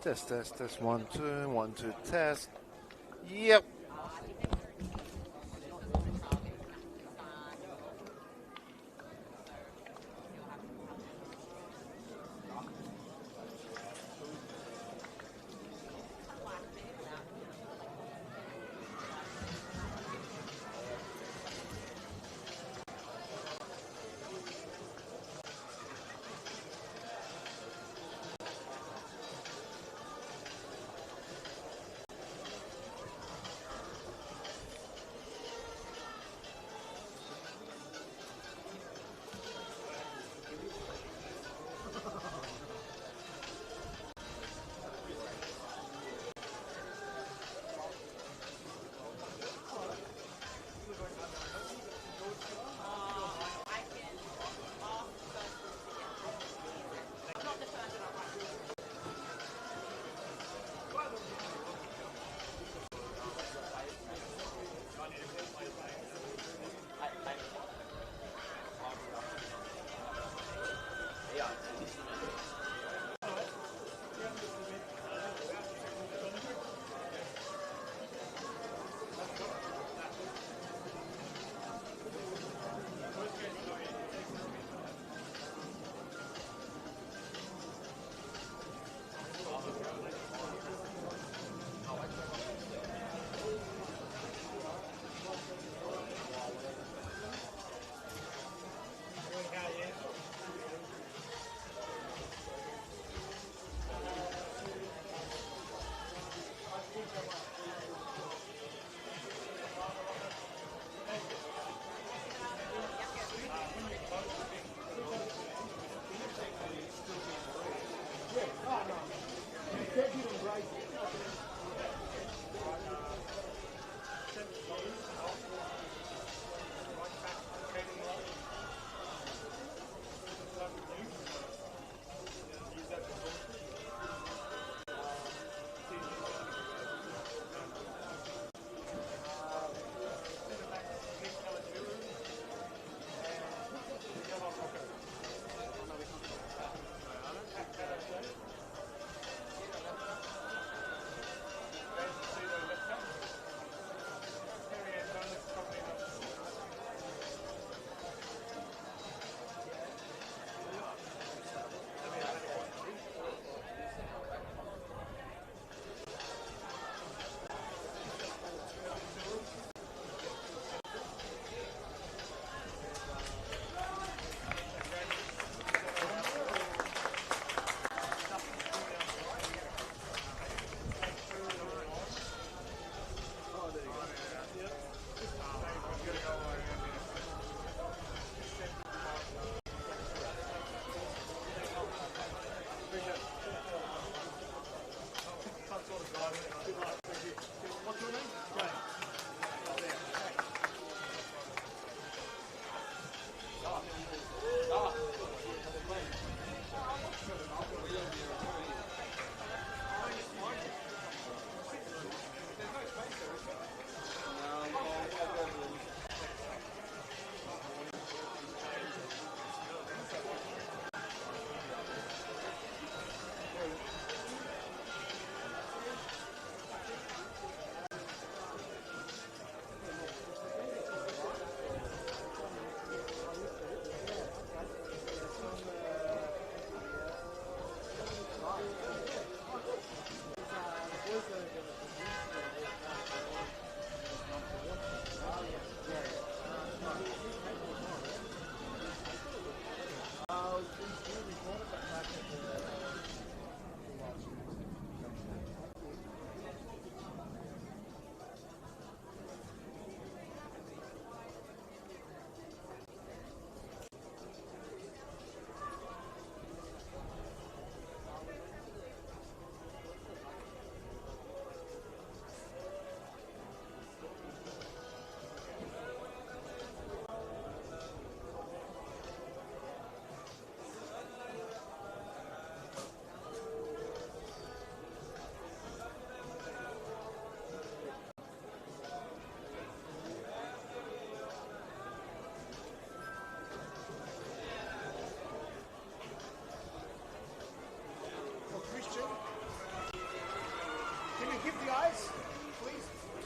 Test, test, test. 1, 2, 1, 2, test. Yep.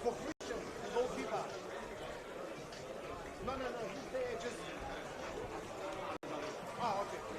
For Christian, the goalkeeper. No, he's there just... Ah, okay.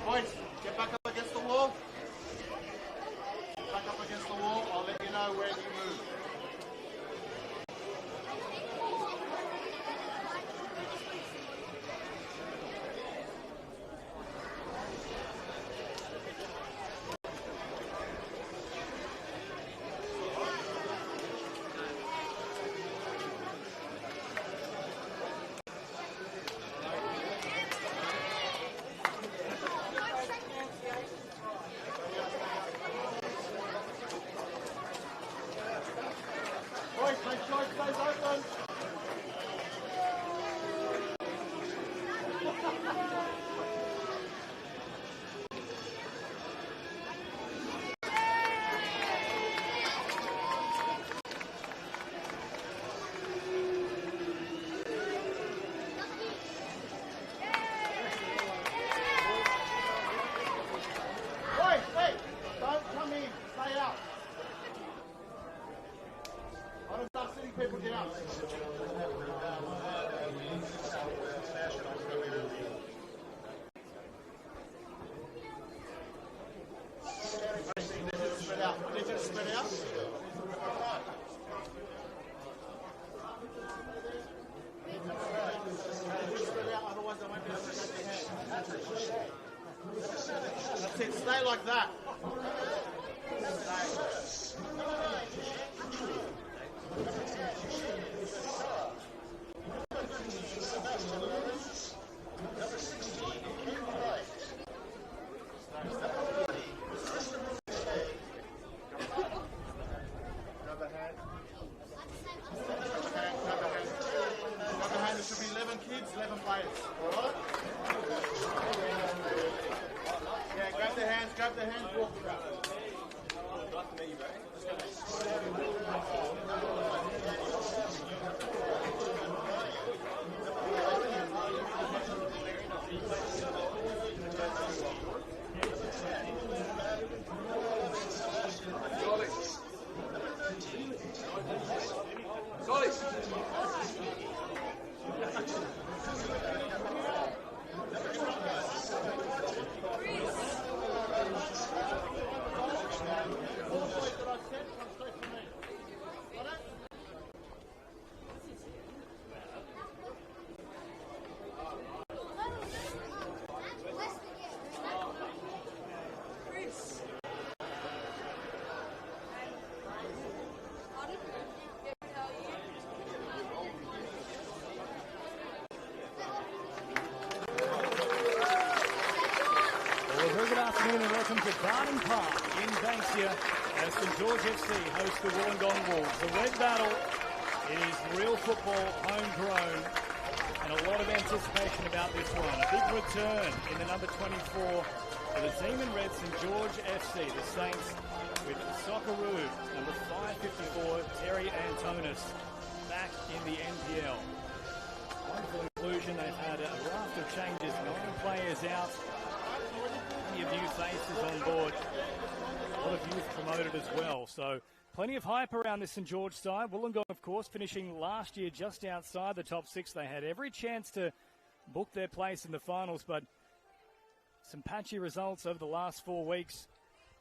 Boys, get back up against the wall. Back up against the wall. I'll let you know where you move. Boys, make sure it stays open. Boys, hey, don't come in. Stay out. Why don't start sitting people get out? Spread out. I need you to spread out. Spread out, otherwise I won't be able to shake your hand. That's it. Stay like that. Grab a hand. There should be 11 kids, 11 players. All right? Yeah, grab the hands, walk around. Good afternoon and welcome to Garden Park in Banksia as St George FC hosts the Wollongong Wolves. The Red Battle is real football, homegrown, and a lot of anticipation about this one. A big return in the number 24 for the Demon Red St George FC. The Saints with Socceroo, number 554, Terry Antonis, back in the NPL. Wonderful inclusion. They've had a raft of changes, 9 players out. Plenty of new faces on board. A lot of youth promoted as well. So plenty of hype around this St George side. Wollongong, of course, finishing last year just outside the top 6. They had every chance to book their place in the finals, but some patchy results over the last 4 weeks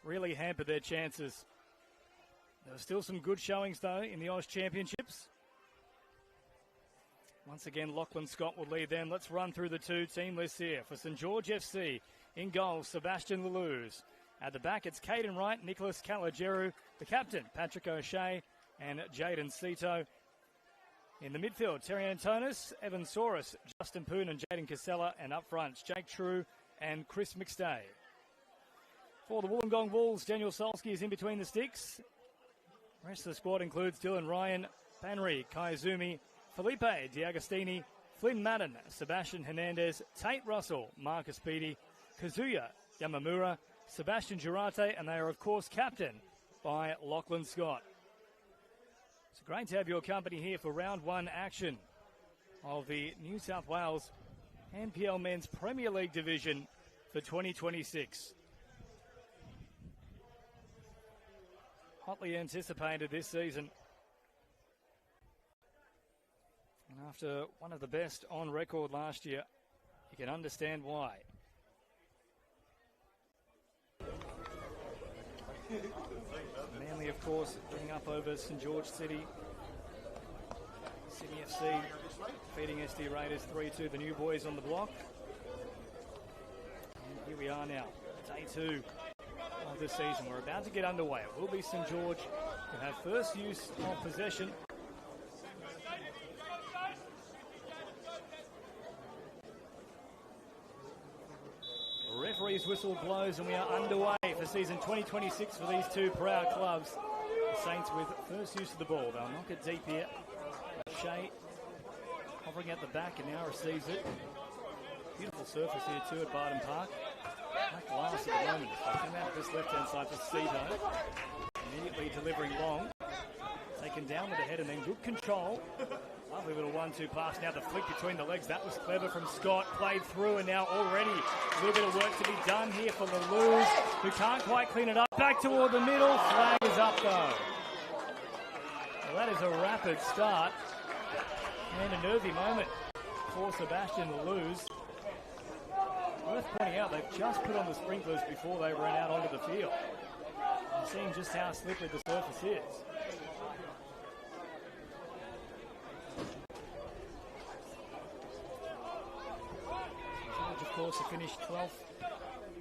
really hampered their chances. There were still some good showings, though, in the Oz Championships. Once again, Lachlan Scott will lead them. Let's run through the 2 team lists here. For St George FC, in goal, Sebastian Lelouze. At the back, it's Caden Wright, Nicholas Calageru. The captain, Patrick O'Shea and Jaden Cito. In the midfield, Terry Antonis, Evan Soros, Justin Poon and Jaden Casella, and up front, Jake True and Chris McStay. For the Wollongong Wolves, Daniel Solsky is in between the sticks. The rest of the squad includes Dylan Ryan, Panry, Kaizumi, Felipe Diagostini, Flynn Madden, Sebastian Hernandez, Tate Russell, Marcus Beattie, Kazuya Yamamura, Sebastian Girate, and they are, of course, captained by Lachlan Scott. It's great to have your company here for round one action of the New South Wales NPL Men's Premier League Division for 2026. Hotly anticipated this season. And after one of the best on record last year, you can understand why. Manly, of course, getting up over St George City. Sydney FC beating SD Raiders 3-2, the new boys on the block. And here we are now, day 2 of the season. We're about to get underway. It will be St George who have first use of possession. The referee's whistle blows and we are underway for season 2026 for these two proud clubs. The Saints with first use of the ball. They'll knock it deep here. Shea hovering at the back and now receives it. Beautiful surface here too at Barton Park. Black glass at the moment. They come out this left-hand side for Cito. Immediately delivering long. Taken down with the head and then good control. Lovely little 1-2 pass. Now the flick between the legs. That was clever from Scott. Played through and now already a little bit of work to be done here for the Lose, who can't quite clean it up. Back toward the middle. Flag is up though. Well, that is a rapid start. And a nervy moment for Sebastian Lose. Worth pointing out, they've just put on the sprinklers before they ran out onto the field. You're seeing just how slippery the surface is. George, of course, have finished 12th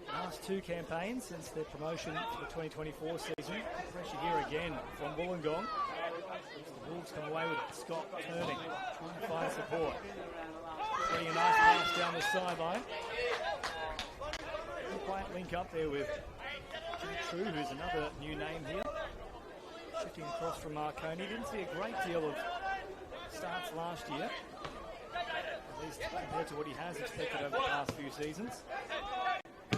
last 2 campaigns since their promotion for the 2024 season. Pressure here again from Wollongong. The Wolves come away with it. Scott turning, trying to find support. Getting a nice pass down the sideline. Quiet link up there with True, who's another new name here. Shifting across from Marconi. Didn't see a great deal of starts last year, at least compared to what he has expected over the past few seasons. A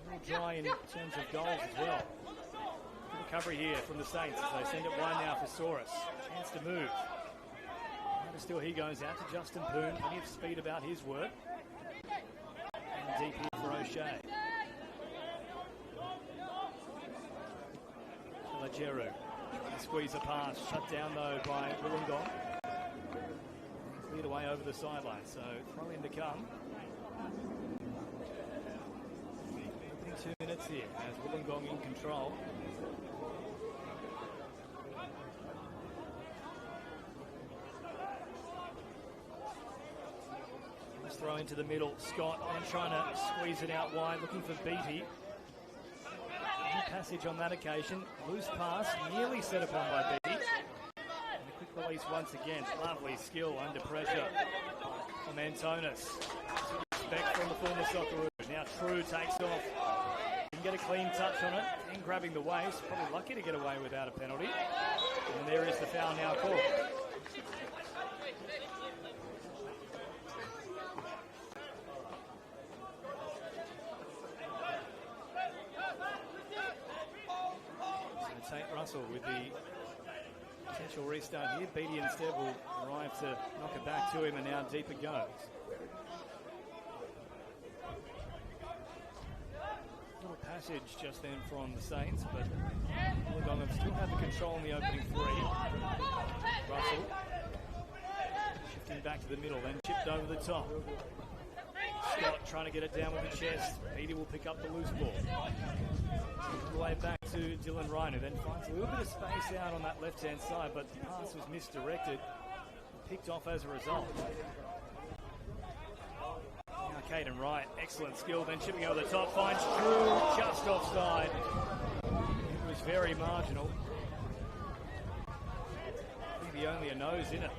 little dry in terms of goals as well. Good recovery here from the Saints as they send it wide now for Soros. Chance to move. But still he goes out to Justin Poon. Plenty of speed about his work. And deep here for O'Shea. Lajeru trying to squeeze a pass. Shut down though by Wollongong. Cleared away over the sideline. So throw in to come. Opening 2 minutes here as Wollongong in control. Let's throw into the middle. Scott and trying to squeeze it out wide, looking for Beattie. Passage on that occasion. Loose pass, nearly set upon by Beattie. And a quick release once again. Lovely skill under pressure from Antonis. Respect from the former Socceroo. Now True takes off. Didn't get a clean touch on it. And grabbing the waist. Probably lucky to get away without a penalty. And there is the foul now called. Tate Russell with the potential restart here. Beattie instead will arrive to knock it back to him, and now deep it goes. Little passage just then from the Saints, but Wollongong still have the control in the opening 3. Russell shifting back to the middle, then chipped over the top. Scott trying to get it down with the chest. Beattie will pick up the loose ball. The way back to Dylan Ryan, who then finds a little bit of space out on that left-hand side, but the pass was misdirected, picked off as a result. Now Caden Wright, excellent skill, then chipping over the top, finds True just offside. It was very marginal. I think only a nose in it.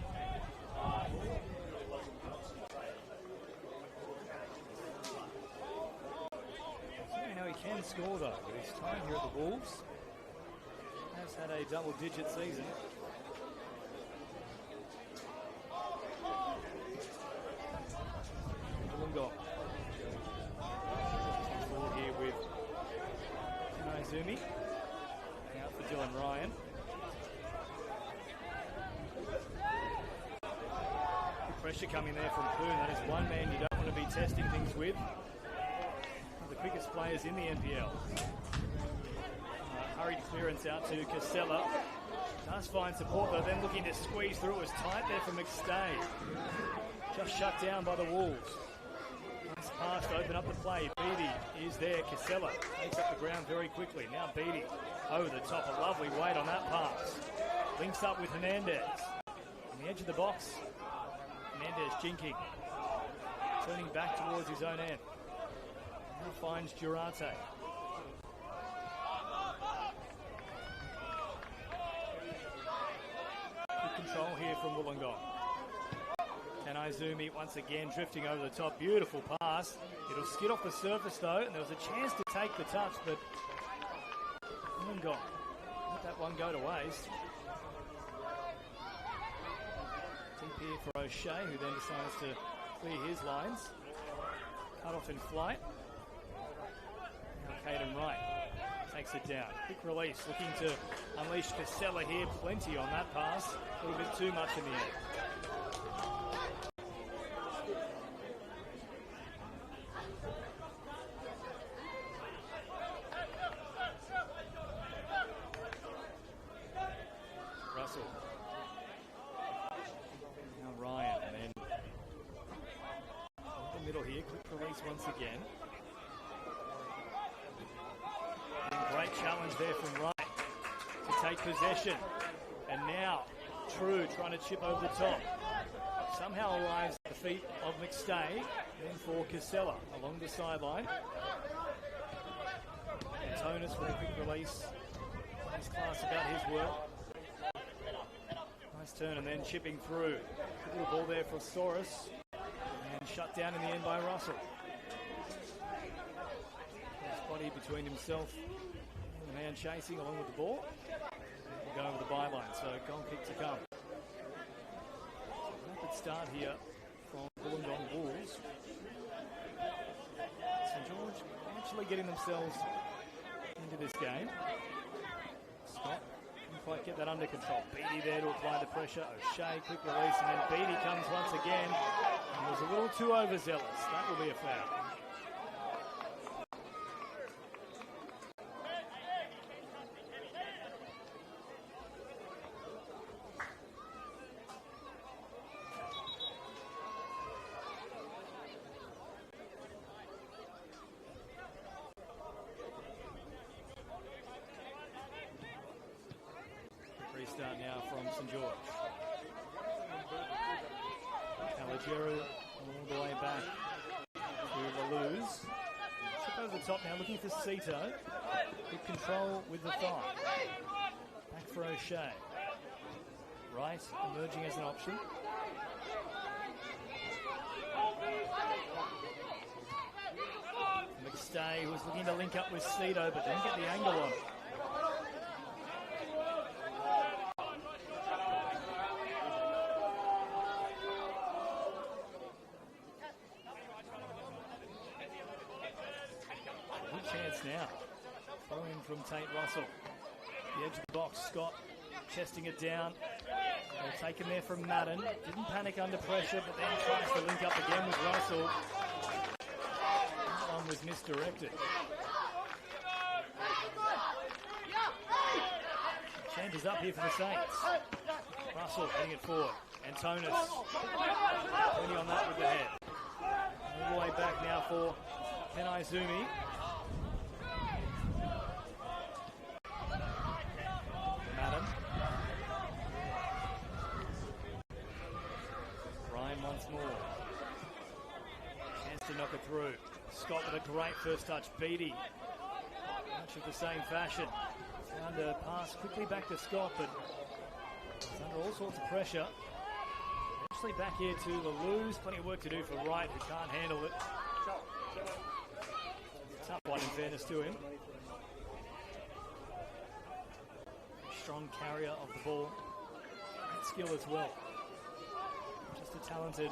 score though. But his time here at the Wolves has had a double-digit season. Wollongong. Forward here with Naizumi. Out for Dylan Ryan. Good pressure coming there from Poon. That is one man you don't want to be testing things with. One of the quickest players in the NPL. Hurried clearance out to Casella. Does find support though, then looking to squeeze through. It was tight there for McStay. Just shut down by the Wolves. Nice pass to open up the play. Beattie is there. Casella takes up the ground very quickly. Now Beattie over the top. A lovely weight on that pass. Links up with Hernandez. On the edge of the box. Hernandez jinking. Turning back towards his own end. Now finds Durante. Good control here from Wollongong. Naizumi once again drifting over the top. Beautiful pass. It'll skid off the surface though, and there was a chance to take the touch, but Wollongong let that one go to waste. Deep here for O'Shea, who then decides to clear his lines. Cut off in flight. Now Caden Wright takes it down. Quick release, looking to unleash Casella here. Plenty on that pass. A little bit too much in the end. Once again. And great challenge there from Wright to take possession. And now True trying to chip over the top. Somehow arrives at the feet of McStay. Then for Casella along the sideline. Antonis with a quick release. Nice class about his work. Nice turn and then chipping through. Good little ball there for Soros. And shut down in the end by Russell. Body between himself and the man chasing along with the ball. We'll go over the byline, so goal kick to come. Rapid start here from Wollongong Wolves. St George actually getting themselves into this game. Scott didn't quite get that under control. Beattie there to apply the pressure. O'Shea, quick release, and then Beattie comes once again and was a little too overzealous. That will be a foul. Restart now from St George. Caligiero all the way back to Lalouz. Chip over the top now, looking for Cito. Good control with the thigh. Back for O'Shea. Wright emerging as an option. McStay was looking to link up with Cito, but didn't get the angle on it. Now, throwing from Tate Russell. The edge of the box, Scott chesting it down. They'll take him there from Madden. Didn't panic under pressure, but then tries to link up again with Russell. That one was misdirected. Chance is up here for the Saints. Russell heading it forward. Antonis. 20 on that with the head. All the way back now for Naizumi. More. Chance to knock it through. Scott with a great first touch. Beattie. Much of the same fashion. Found a pass quickly back to Scott, but he's under all sorts of pressure. Actually back here to Lalouz. Plenty of work to do for Wright, who can't handle it. Tough one in fairness to him. Strong carrier of the ball. Great skill as well. Just a talented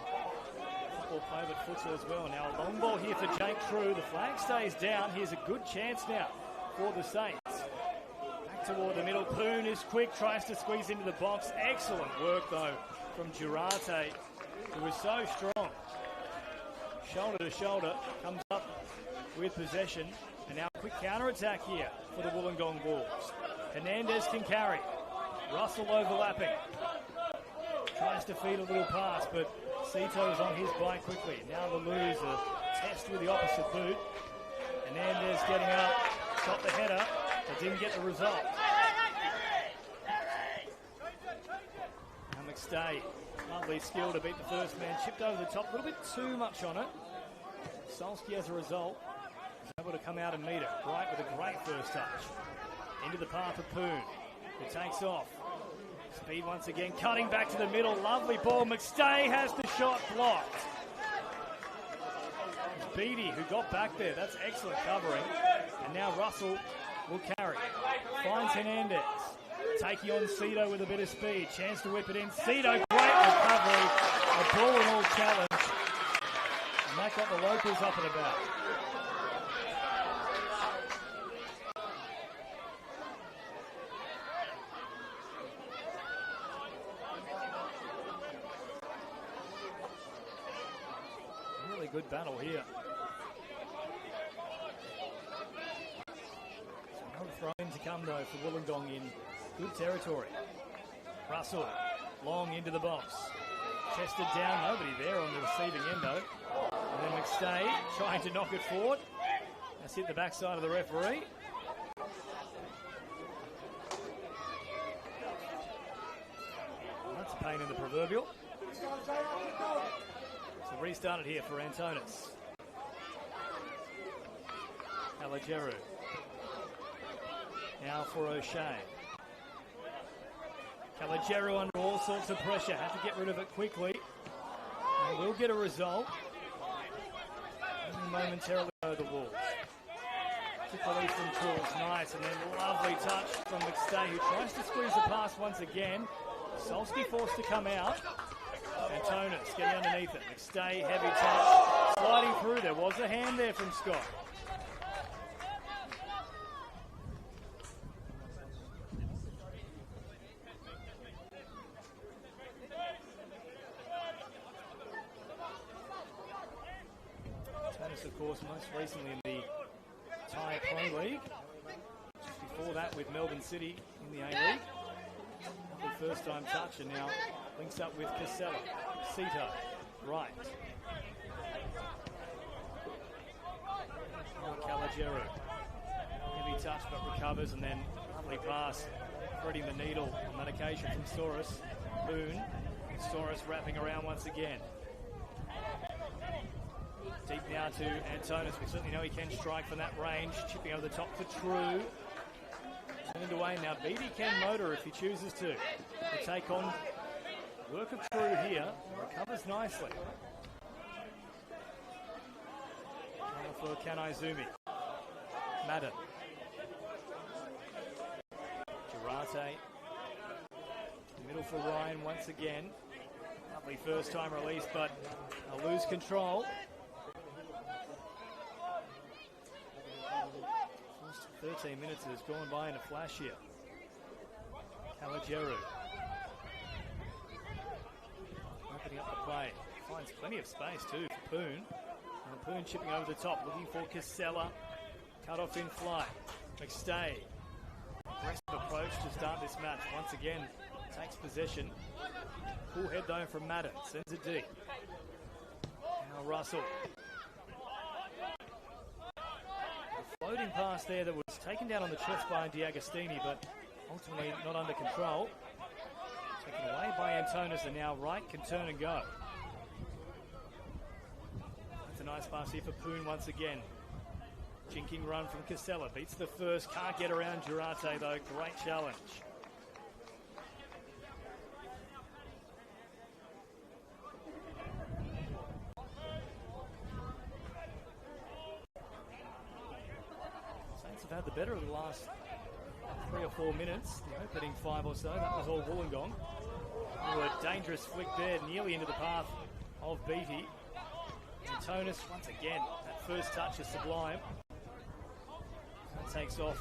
football player, but futsal as well. Now a long ball here for Jake True. The flag stays down. Here's a good chance now for the Saints. Back toward the middle. Poon is quick, tries to squeeze into the box. Excellent work though from Girate, who is so strong. Shoulder to shoulder, comes up with possession. And now a quick counter-attack here for the Wollongong Wolves. Hernandez can carry. Russell overlapping. Tries to feed a little pass, but Sito's on his bike quickly. Now the lose, a test with the opposite boot. Hernandez getting up, shot the header, but didn't get the result. Now McStay, lovely skill to beat the first man. Chipped over the top, a little bit too much on it. Solski, as a result, was able to come out and meet it. Bright with a great first touch. Into the path of Poon. It takes off. Speed once again, cutting back to the middle. Lovely ball. McStay has the shot blocked. It's Beattie who got back there. That's excellent covering. And now Russell will carry. Finds Hernandez. Taking on Cito with a bit of speed. Chance to whip it in. Cito, great recovery. A ball and all challenge. And that got the locals up and about. Really good battle here. No throw-in to come though for Wollongong in good territory. Russell, long into the box. Chested down, nobody there on the receiving end though. And then McStay trying to knock it forward. That's hit the backside of the referee. That's a pain in the proverbial. So restarted here for Antonis. Alajeru. Now for O'Shea. Calageru under all sorts of pressure. Had to get rid of it quickly. And will get a result. Only momentarily though the Wolves. To police from Tools. Nice. And then lovely touch from McStay, who tries to squeeze the pass once again. Solski forced to come out. Antonis getting underneath it. McStay, heavy touch. Sliding through. There was a hand there from Scott. Of course, most recently in the Thai Pro League. Just before that with Melbourne City in the A-League. Lovely first-time touch, and now links up with Casella. Cito, right. Now Calageru. Heavy touch, but recovers, and then lovely pass. Threading the needle on that occasion from Soros. Boone. Soros wrapping around once again. Deep now to Antonis. We certainly know he can strike from that range. Chipping over the top for True. Turned away now. Beattie can motor if he chooses to. He'll take on work of True here. Recovers nicely. Now for Kanaizumi. Madden. Girate. Middle for Ryan once again. Lovely first time release, but they'll lose control. 13 minutes has gone by in a flash here. Calageru. Opening up the play. Finds plenty of space too for Poon. And Poon chipping over the top, looking for Casella. Cut off in flight. McStay. Aggressive approach to start this match. Once again, takes possession. Cool head though from Madden. Sends it deep. Now Russell. Floating pass there that was taken down on the chest by D'Agostini, but ultimately not under control. Taken away by Antonis, and now Wright can turn and go. That's a nice pass here for Poon once again. Jinking run from Casella. Beats the first. Can't get around Girate though. Great challenge. had the better of the last 3 or 4 minutes. The opening 5 or so, that was all Wollongong. A dangerous flick there, nearly into the path of Beattie. And Tonus, once again, that first touch is sublime. That takes off,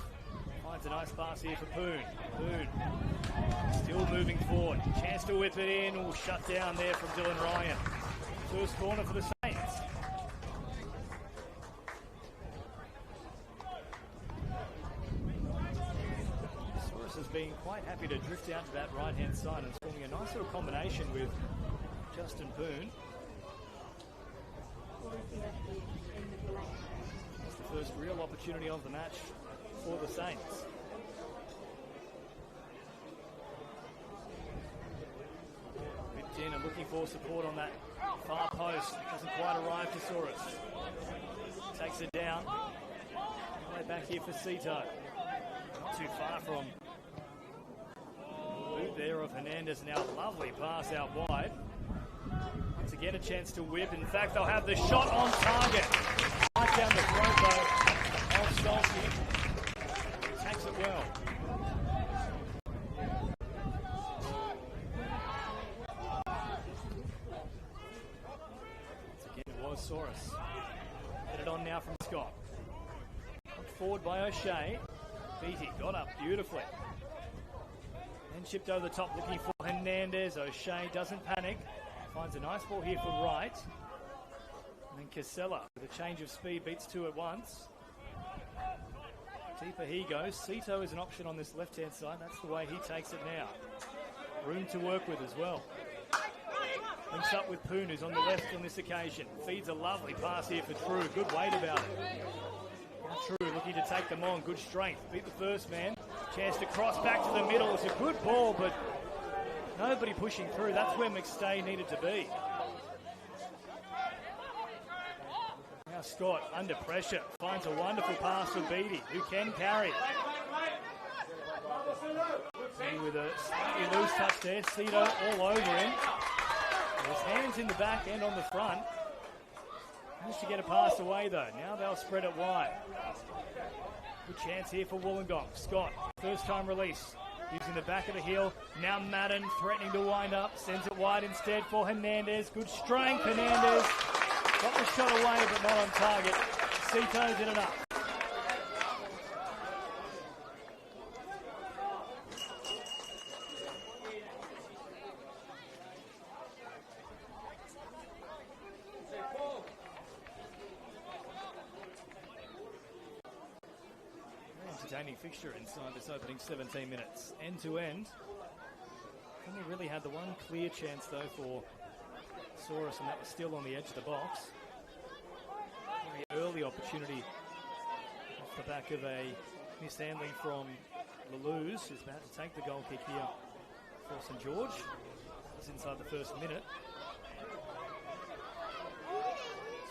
finds a nice pass here for Poon. Poon still moving forward. Chance to whip it in, all shut down there from Dylan Ryan. First corner for the Saints. Soros has been quite happy to drift out to that right-hand side and forming a nice little combination with Justin Poon. It's the first real opportunity of the match for the Saints. Dinner looking for support on that far post. Doesn't quite arrive to Soros. Takes it down. Play back here for Cito. Not too far from the boot there of Hernandez. Now lovely pass out wide. Once again a chance to whip. In fact, they'll have the shot on target. Right down the throat though of Stolke. Takes it well. Soros. Get it on now from Scott. Put forward by O'Shea. Beattie got up beautifully. Then chipped over the top looking for Hernandez. O'Shea doesn't panic. Finds a nice ball here for Wright. And then Casella with a change of speed beats two at once. Deeper he goes. Cito is an option on this left-hand side. That's the way he takes it now. Room to work with as well. Links up with Poon, who's on the left on this occasion. Feeds a lovely pass here for True. Good weight about it. Now True looking to take them on. Good strength. Beat the first man. Chance to cross back to the middle. It's a good ball, but nobody pushing through. That's where McStay needed to be. Now Scott, under pressure, finds a wonderful pass for Beattie, who can carry. Beattie with a slightly loose touch there. Cito all over him. His hands in the back and on the front. Managed to get a pass away though. Now they'll spread it wide. Good chance here for Wollongong. Scott, first time release. Using the back of the heel. Now Madden threatening to wind up. Sends it wide instead for Hernandez. Good strength, Hernandez. Got the shot away but not on target. Cito did enough. Entertaining fixture inside this opening 17 minutes. End to end. Only really had the one clear chance though for Soros, and that was still on the edge of the box. Very early opportunity off the back of a mishandling from Lelou's, who's about to take the goal kick here for St George. It's inside the first minute.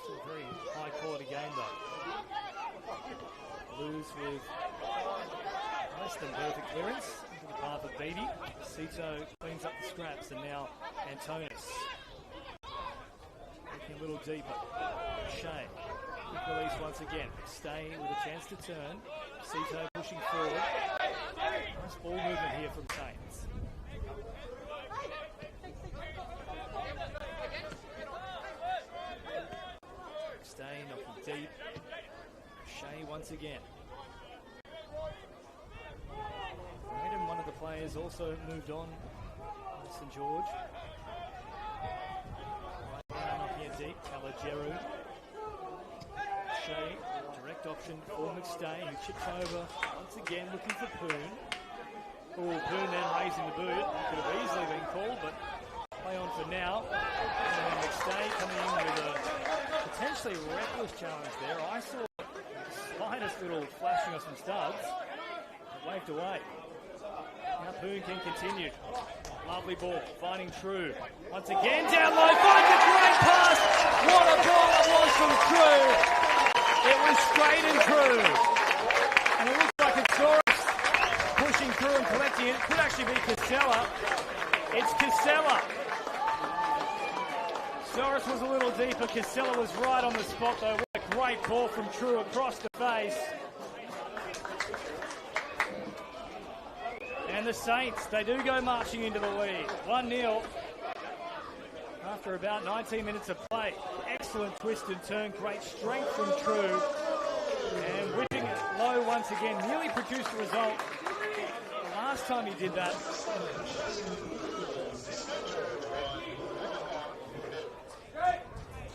Still a very high quality game though. Lelou's with less than perfect clearance into the path of Beattie. Cito cleans up the scraps, and now Antonis looking a little deeper. Shea, quick release once again. Stay with a chance to turn. Cito pushing forward. Nice ball movement here from Saints. Stay knocking deep. Shea once again. Braden, one of the players, also moved on St George. Right now knocking it deep. Calageru. Shea, direct option for McStay, who chips over once again looking for Poon. Oh, Poon then raising the boot. That could have easily been called, but play on for now. And then McStay coming in with a potentially reckless challenge there. I saw slightest little flashing of some studs, but waved away. Now Poon can continue. Lovely ball, finding True. Once again down low, finds a great pass. What a ball it was from True. It was straight and true. And it looks like it's Soros pushing through and collecting it. It could actually be Casella. It's Casella. Soros was a little deeper. Casella was right on the spot though. What a great ball from True across the face. And the Saints, they do go marching into the lead. 1-0 after about 19 minutes of play. Excellent twist and turn, great strength from True. And whipping it low once again, nearly produced a result. Last time he did that.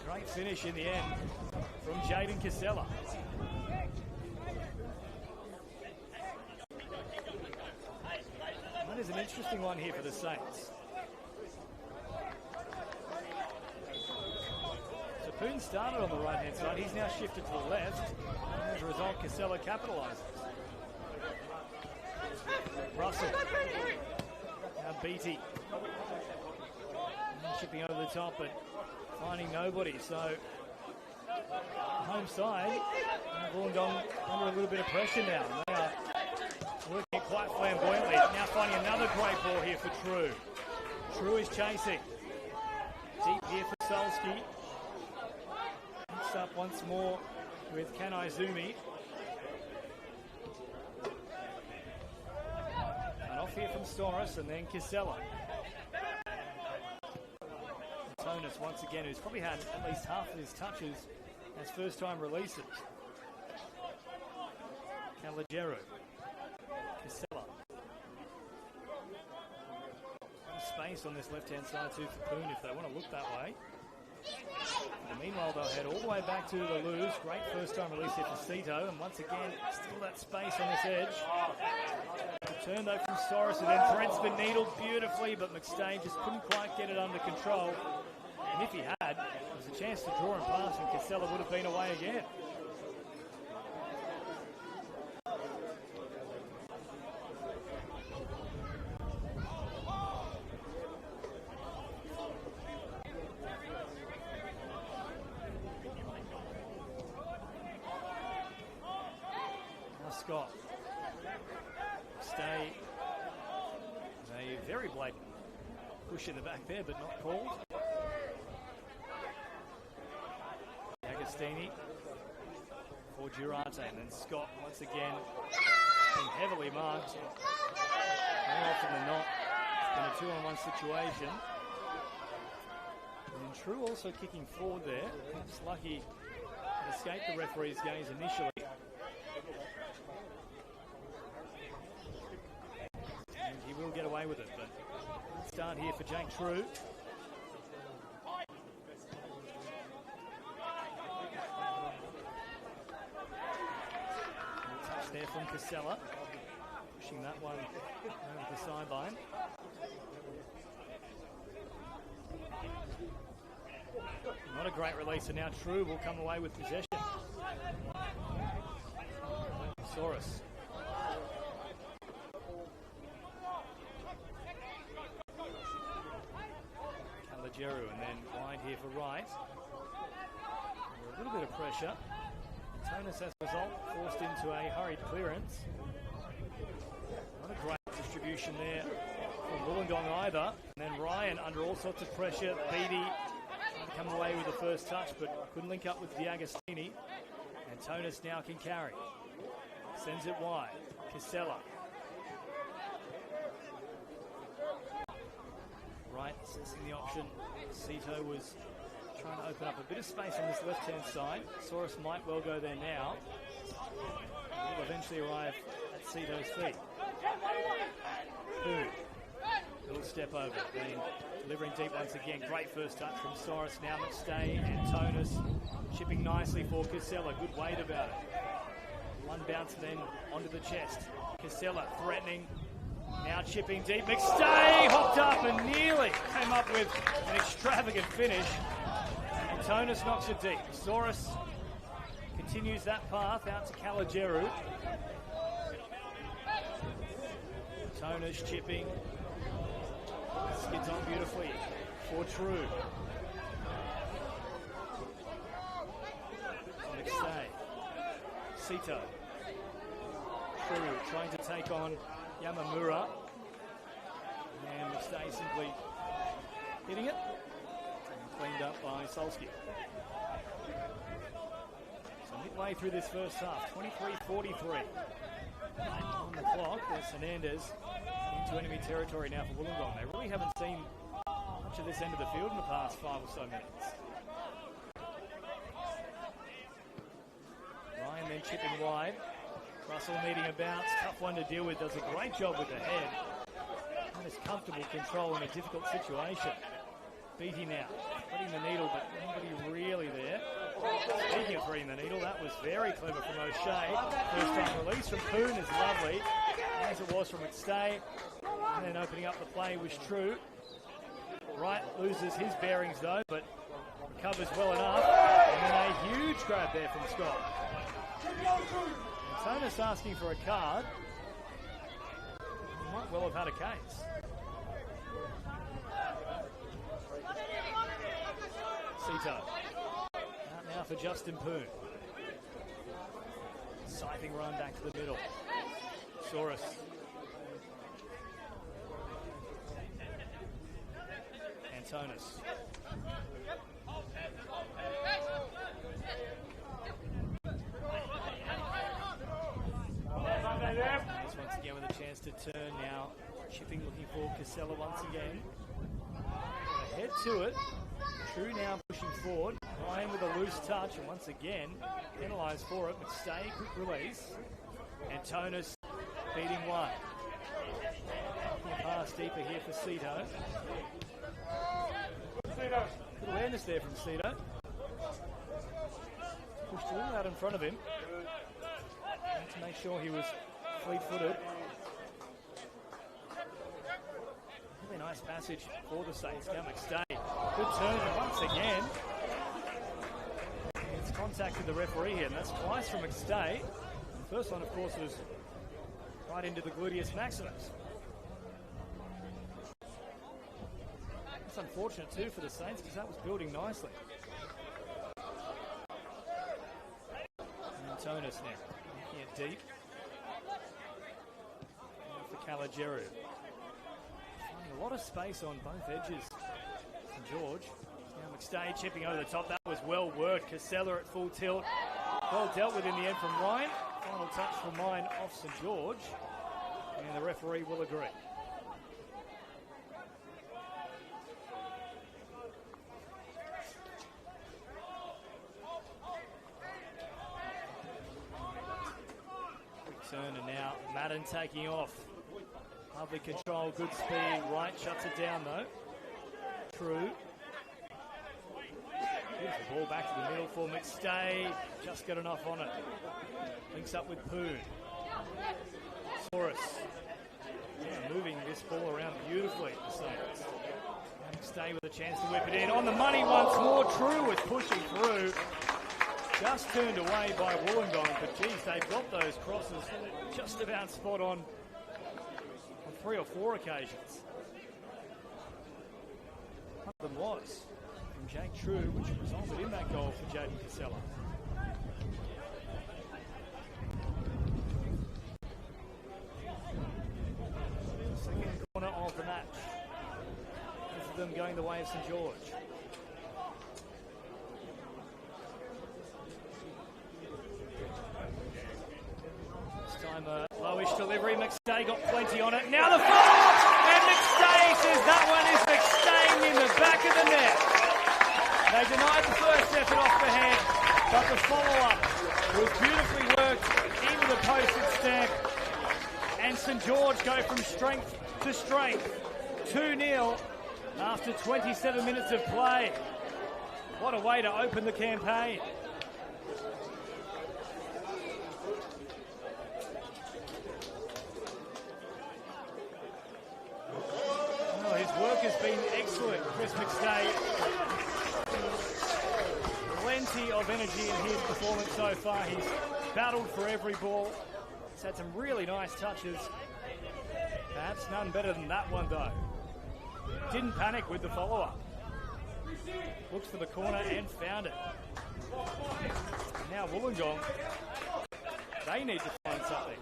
Great finish in the end from Jaden Casella. That is an interesting one here for the Saints. So Poon started on the right-hand side. He's now shifted to the left. And as a result, Casella capitalises. Russell. Now Beatty. Chipping over the top, but finding nobody. So home side, Wollongong under a little bit of pressure now. They are working quite flamboyantly. Now finding another great ball here for True. True is chasing. Deep here for Solski. Mixed up once more with Kanaizumi. And off here from Storis and then Casella. Tonus once again, who's probably had at least half of his touches as first-time releases. Calageru. Casella. Space on this left-hand side too for Poon if they want to look that way. And meanwhile, they'll head all the way back to the loose. Great first-time release here for Cito, and once again, still that space on this edge. Return though from Storis, and then threads the needle beautifully, but McStay just couldn't quite get it under control. And if he had, there was a chance to draw and pass, and Casella would have been away again. Now Scott. Stay. A very blatant push in the back there, but not called. Agostini for Durante, and then Scott once again being heavily marked. More often than not, it's been a 2-on-1 situation. And True also kicking forward there. Just lucky to escape the referee's gaze initially. And he will get away with it, but good start here for Jake True. There from Casella, pushing that one over the sideline. Not a great release, and now True will come away with possession. Soros. Calageru, and then wide here for Wright. Under a little bit of pressure. Tonus, as a result, forced into a hurried clearance. Not a great distribution there from Wollongong either. And then Ryan under all sorts of pressure. Beatty come away with the first touch, but couldn't link up with D'Agostini. And Tonus now can carry. Sends it wide. Casella. Right, sensing the option. Cito was trying to open up a bit of space on this left-hand side. Soros might well go there now. Will eventually arrive at Cito's feet. Boom. Little step over. Then delivering deep once again. Great first touch from Soros. Now McStay and Tonus chipping nicely for Casella. Good weight about it. One bounce then onto the chest. Casella threatening. Now chipping deep. McStay hopped up and nearly came up with an extravagant finish. Tonus knocks it deep. Soros continues that path out to Calageru. Tonus chipping. Skids on beautifully for True. McStay. Cito. True trying to take on Yamamura. And McStay simply hitting it. Cleaned up by Solski. So midway through this first half, 23-43. On the clock, there's Hernandez into enemy territory now for Wollongong. They really haven't seen much of this end of the field in the past 5 or so minutes. Ryan then chipping wide. Russell needing a bounce. Tough one to deal with. Does a great job with the head. That is comfortable control in a difficult situation. Beatty now. Threading the needle, but nobody really there. Speaking of threading the needle, that was very clever from O'Shea. First time release from Poon is lovely, as it was from McStay. And then opening up the play was True. Wright loses his bearings though, but recovers well enough. And then a huge grab there from Scott. And Tonus asking for a card. He might well have had a case. Sito. Out now for Justin Poon. Scything run back to the middle. Saurus. Antonis. Once again with a chance to turn now. Chipping looking for Casella once again. Head to it. True now pushing forward. Ryan with a loose touch, and once again penalised for it. McStay, quick release. Antonis beating one. Looking pass deeper here for Cito. Good awareness there from Cito. Pushed a little out in front of him. Had to make sure he was fleet-footed. Really nice passage for the Saints. Now McStay. Good turn, and once again, it's contacted the referee here, and that's twice from McStay. The first one, of course, was right into the gluteus maximus. It's unfortunate, too, for the Saints, because that was building nicely. And Antonis now, making it deep. And for Calageru. Finding a lot of space on both edges. George. Now McStay chipping over the top. That was well worked. Casella at full tilt. Well dealt with in the end from Ryan. Final touch from mine off St George. And the referee will agree. Quick turn, and now Madden taking off. Lovely control, good speed. Wright shuts it down though. True. Beautiful ball back to the middle for McStay. Just got enough on it. Links up with Poon. Saurus. Yeah, moving this ball around beautifully, the Saints. McStay with a chance to whip it in. On the money once more. True was pushing through. Just turned away by Wollongong. But geez, they've got those crosses just about spot on 3 or 4 occasions. One of them was from Jake True, which resulted in that goal for Jaden Casella. Second corner of the match. Both of them going the way of St George. This time a lowish delivery. McStay got plenty on it. Now the follow-up! And McStay says that one is McStaying in the back of the net. They denied the first effort off the head, but the follow-up was beautifully worked into the postage stamp. And St George go from strength to strength. 2-0 after 27 minutes of play. What a way to open the campaign. His work has been excellent, Chris McStay. Plenty of energy in his performance so far. He's battled for every ball. He's had some really nice touches. Perhaps none better than that one, though. Didn't panic with the follow-up. Looked for the corner and found it. Now Wollongong, they need to find something.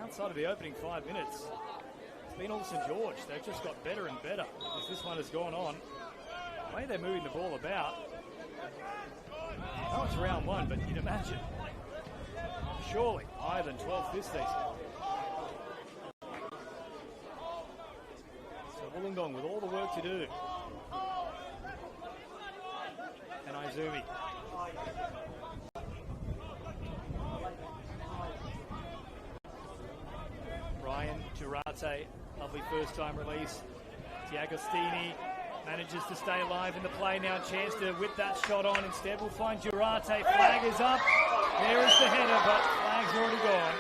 Outside of the opening 5 minutes, it's been all St George. They've just got better and better as this one has gone on. The way they're moving the ball about. I know it's round 1, but you'd imagine surely higher than 12 this season. Wollongong with all the work to do. And Izumi. Ryan Girate, lovely first time release. D'Agostini manages to stay alive in the play now. Chance to whip that shot on. Instead, we'll find Girate. Flag is up. There is the header, but flag's already gone.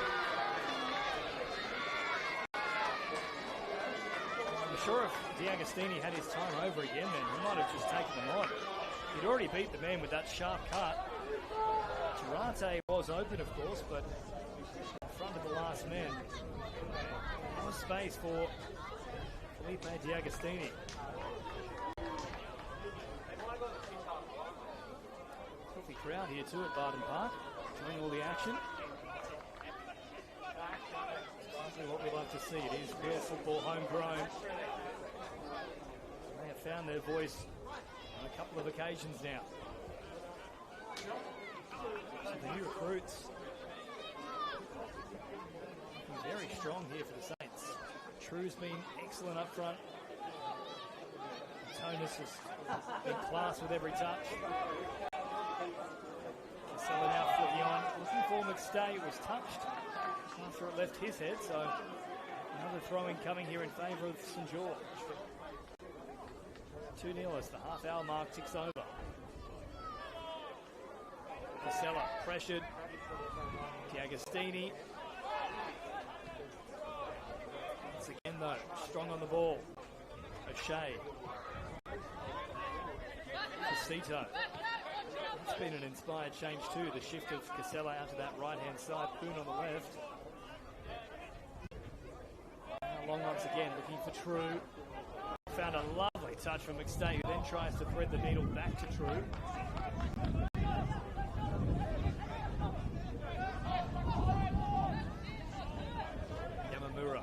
I'm sure if D'Agostini had his time over again, then he might have just taken them on. He'd already beat the man with that sharp cut. Girate was open, of course, but in front of the last man. No space for Felipe D'Agostini. Healthy crowd here too at Barton Park, enjoying all the action. Exactly what we love to see. It is real football, homegrown. They have found their voice on a couple of occasions now. So the new recruits looking very strong here for the Saints. True's been excellent up front. Tonus has been class with every touch. Casella now flicking on, looking for McStay. It was touched after it left his head, so another throw-in coming here in favour of St George. 2-0 as the half-hour mark ticks over. Casella pressured. D'Agostini. Once again though, strong on the ball. O'Shea. Casito. It's been an inspired change too, the shift of Casella out to that right-hand side. Poon on the left. Now Long once again looking for True. Found a lovely touch from McStay, who then tries to thread the needle back to True. Yamamura.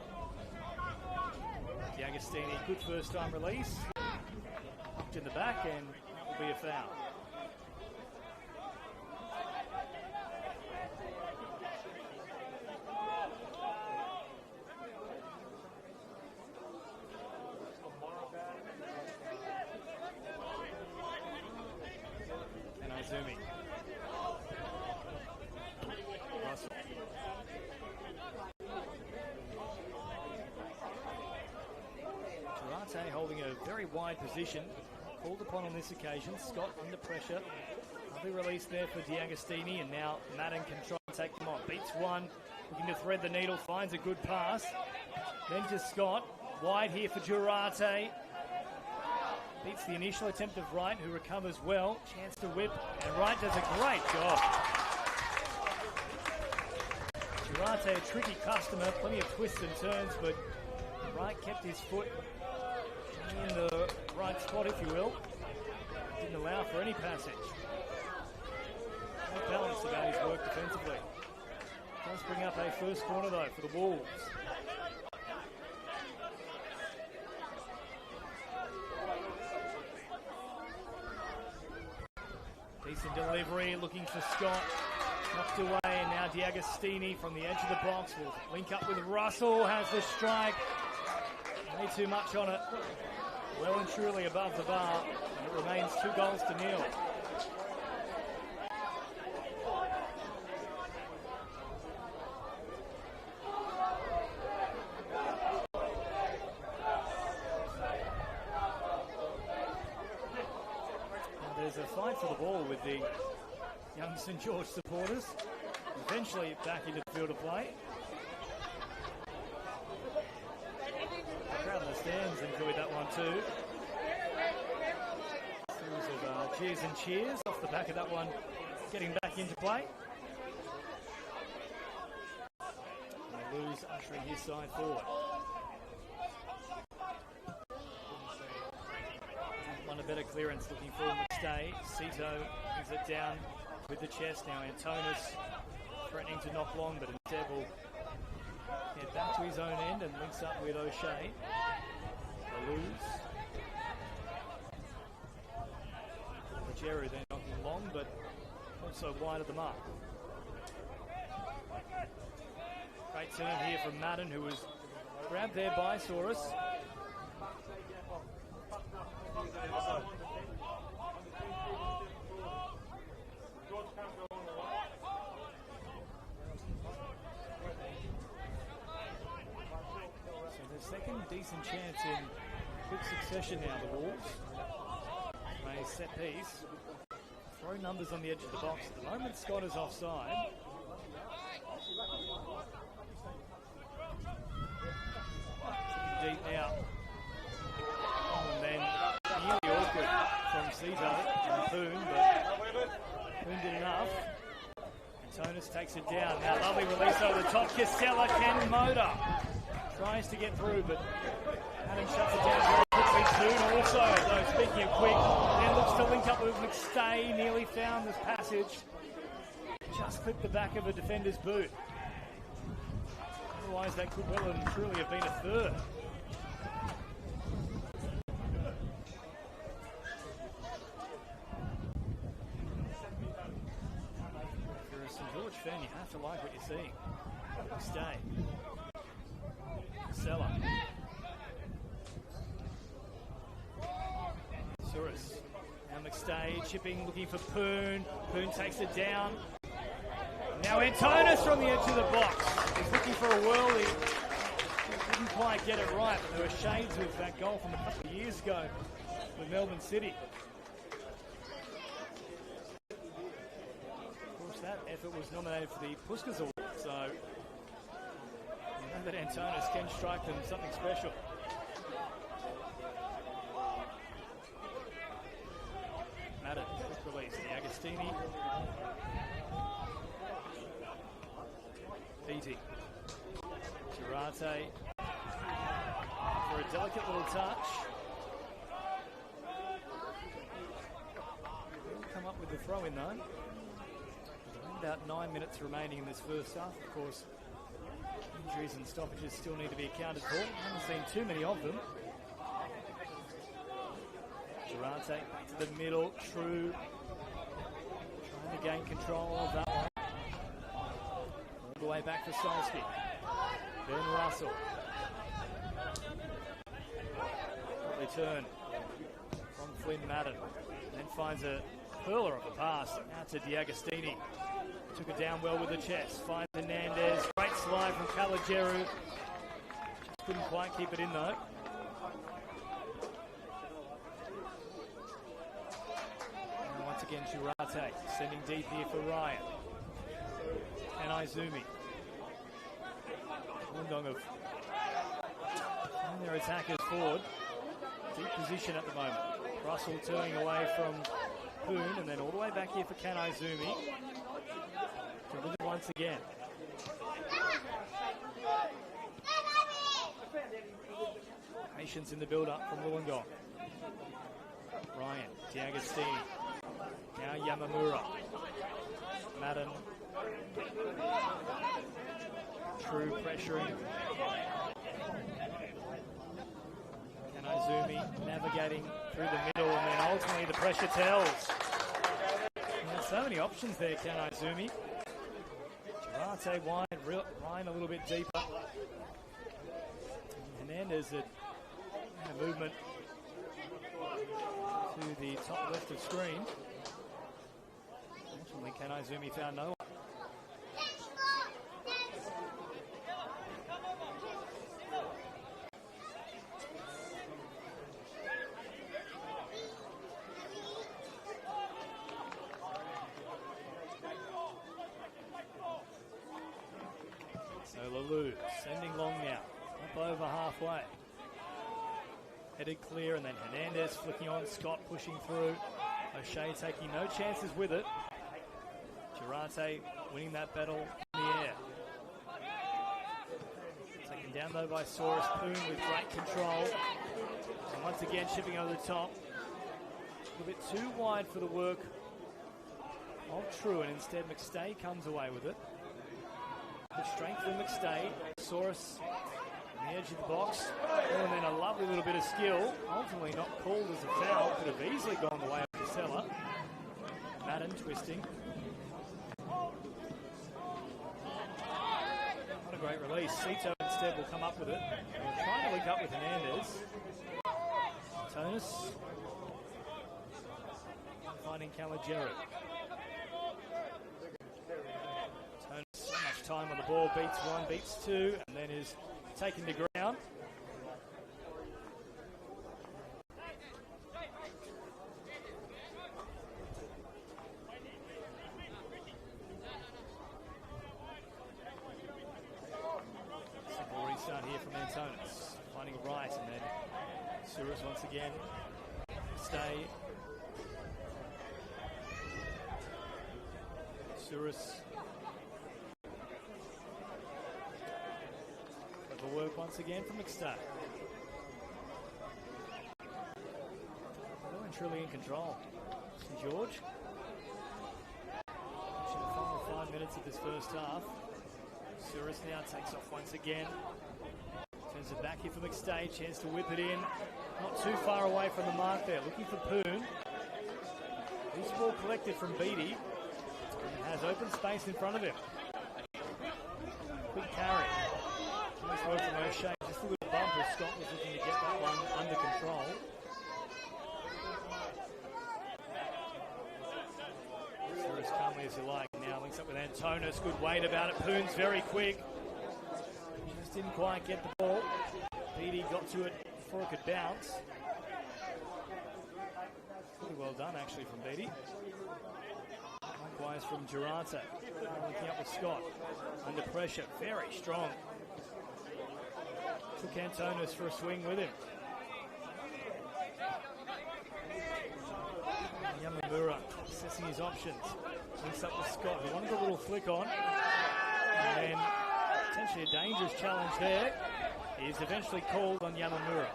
D'Agostini, good first time release. Hooked in the back, and that will be a foul. Izumi. Russell. Girate holding a very wide position. Called upon on this occasion. Scott under pressure. Lovely release there for D'Agostini, and now Madden can try and take them on. Beats one. Looking to thread the needle. Finds a good pass. Then to Scott. Wide here for Girate. Beats the initial attempt of Wright, who recovers well. Chance to whip, and Wright does a great job. Girate, a tricky customer, plenty of twists and turns, but Wright kept his foot in the right spot, if you will. Didn't allow for any passage. No balance about his work defensively. Does bring up a first corner, though, for the Wolves. Decent delivery, looking for Scott. Knocked away, and now D'Agostini from the edge of the box will link up with Russell, has the strike. Way too much on it. Well and truly above the bar, and it remains 2-0. There's a fight for the ball with the young St George supporters. Eventually back into the field of play. The crowd in the stands enjoyed that one too. A series of cheers and cheers off the back of that one, getting back into play. And they lose, ushering his side forward. A better clearance, looking for McStay. Cito brings it down with the chest. Now Antonis threatening to knock long, but instead will get back to his own end and links up with O'Shea. They lose. Leggero then knocking long, but also wide of the mark. Great turn here from Madden, who was grabbed there by Saurus. So the second decent chance in quick succession now, the Wolves. A set piece. Throw numbers on the edge of the box. At the moment, Scott is offside. Deep now. And then nearly awkward from Cito and Poon, but Poon did enough. Antonis takes it down. Now lovely release over the top. Casella can motor. Tries to get through, but Adam shuts it down very quickly. Poon also, though, speaking of quick, then looks to link up with McStay. Nearly found this passage. Just clipped the back of a defender's boot. Otherwise, that could well and truly have been a third. If you're a St George fan, you have to like what you're seeing. McStay. Seller. Souris. Now McStay chipping, looking for Poon. Poon takes it down. Now Antonis from the edge of the box. He's looking for a whirly. Didn't quite get it right, but there were shades of that goal from a couple of years ago with Melbourne City. Of course, that effort was nominated for the Puskas Award, so you know that Antonis can strike them something special. Madden, quick release. The Agostini. Beatty. Girate for a delicate little touch. Come up with the throw in though. About 9 minutes remaining in this first half. Of course, injuries and stoppages still need to be accounted for. Haven't seen too many of them. Girate back to the middle. True. Trying to gain control of that one. All the way back for Solski. Ben Russell. Lovely turn from Flynn Madden. Then finds a hurler of a pass out to D'Agostini. Took it down well with the chest. Finds Hernandez. Great slide from Calageru. Just couldn't quite keep it in though. And once again, Girate sending deep here for Ryan. And Izumi. Wollongong have their attackers forward. Deep position at the moment. Russell turning away from Poon and then all the way back here for Kan Izumi. Delivered once again. Patience in the build-up from Wollongong. Ryan, D'Agostini. Now Yamamura. Madden. True pressuring. Kan Izumi navigating through the middle and then ultimately the pressure tells. There's so many options there, Kan Izumi. Girate wide, Ryan a little bit deeper. Hernandez at a movement to the top left of screen. Ultimately, Kan Izumi found no one. So Lalou sending long now, up over halfway. Headed clear and then Hernandez flicking on, Scott pushing through. O'Shea taking no chances with it. Girate winning that battle in the air. Taken down though by Saurus Poon with great control. And once again chipping over the top. A little bit too wide for the work of True and instead McStay comes away with it. Good strength from McStay. Saurus on the edge of the box. And then a lovely little bit of skill. Ultimately not called as a foul. Could have easily gone the way of Casella. Madden twisting. What a great release. Cito instead will come up with it. They're trying to link up with Hernandez. Antonis finding Caligiero. Antonis, so much time on the ball, beats one, beats two, and then is taken to ground. Simple restart here from Antonis, finding right, and then Suris once again. Stay. Suris. Clever work once again from McStay. Well and truly in control. St George. In the final 5 minutes of this first half. Suris now takes off once again. Turns it back here for McStay. Chance to whip it in. Not too far away from the mark there. Looking for Poon. Loose ball collected from Beattie. And has open space in front of him. Quick carry. Nice work from O'Shea. Just a little bump as Scott was looking to get that one under control. Sure as calmly as you like. Now links up with Antonis. Good weight about it. Poon's very quick. Just didn't quite get the ball. Beattie got to it before it could bounce. Pretty well done actually from Beattie. Likewise from Girata. Linking up with Scott. Under pressure. Very strong. Took Antonis for a swing with him. Yamamura assessing his options. Links up with Scott, who wanted a little flick on. And then potentially a dangerous challenge there. Is eventually called on Yamamura.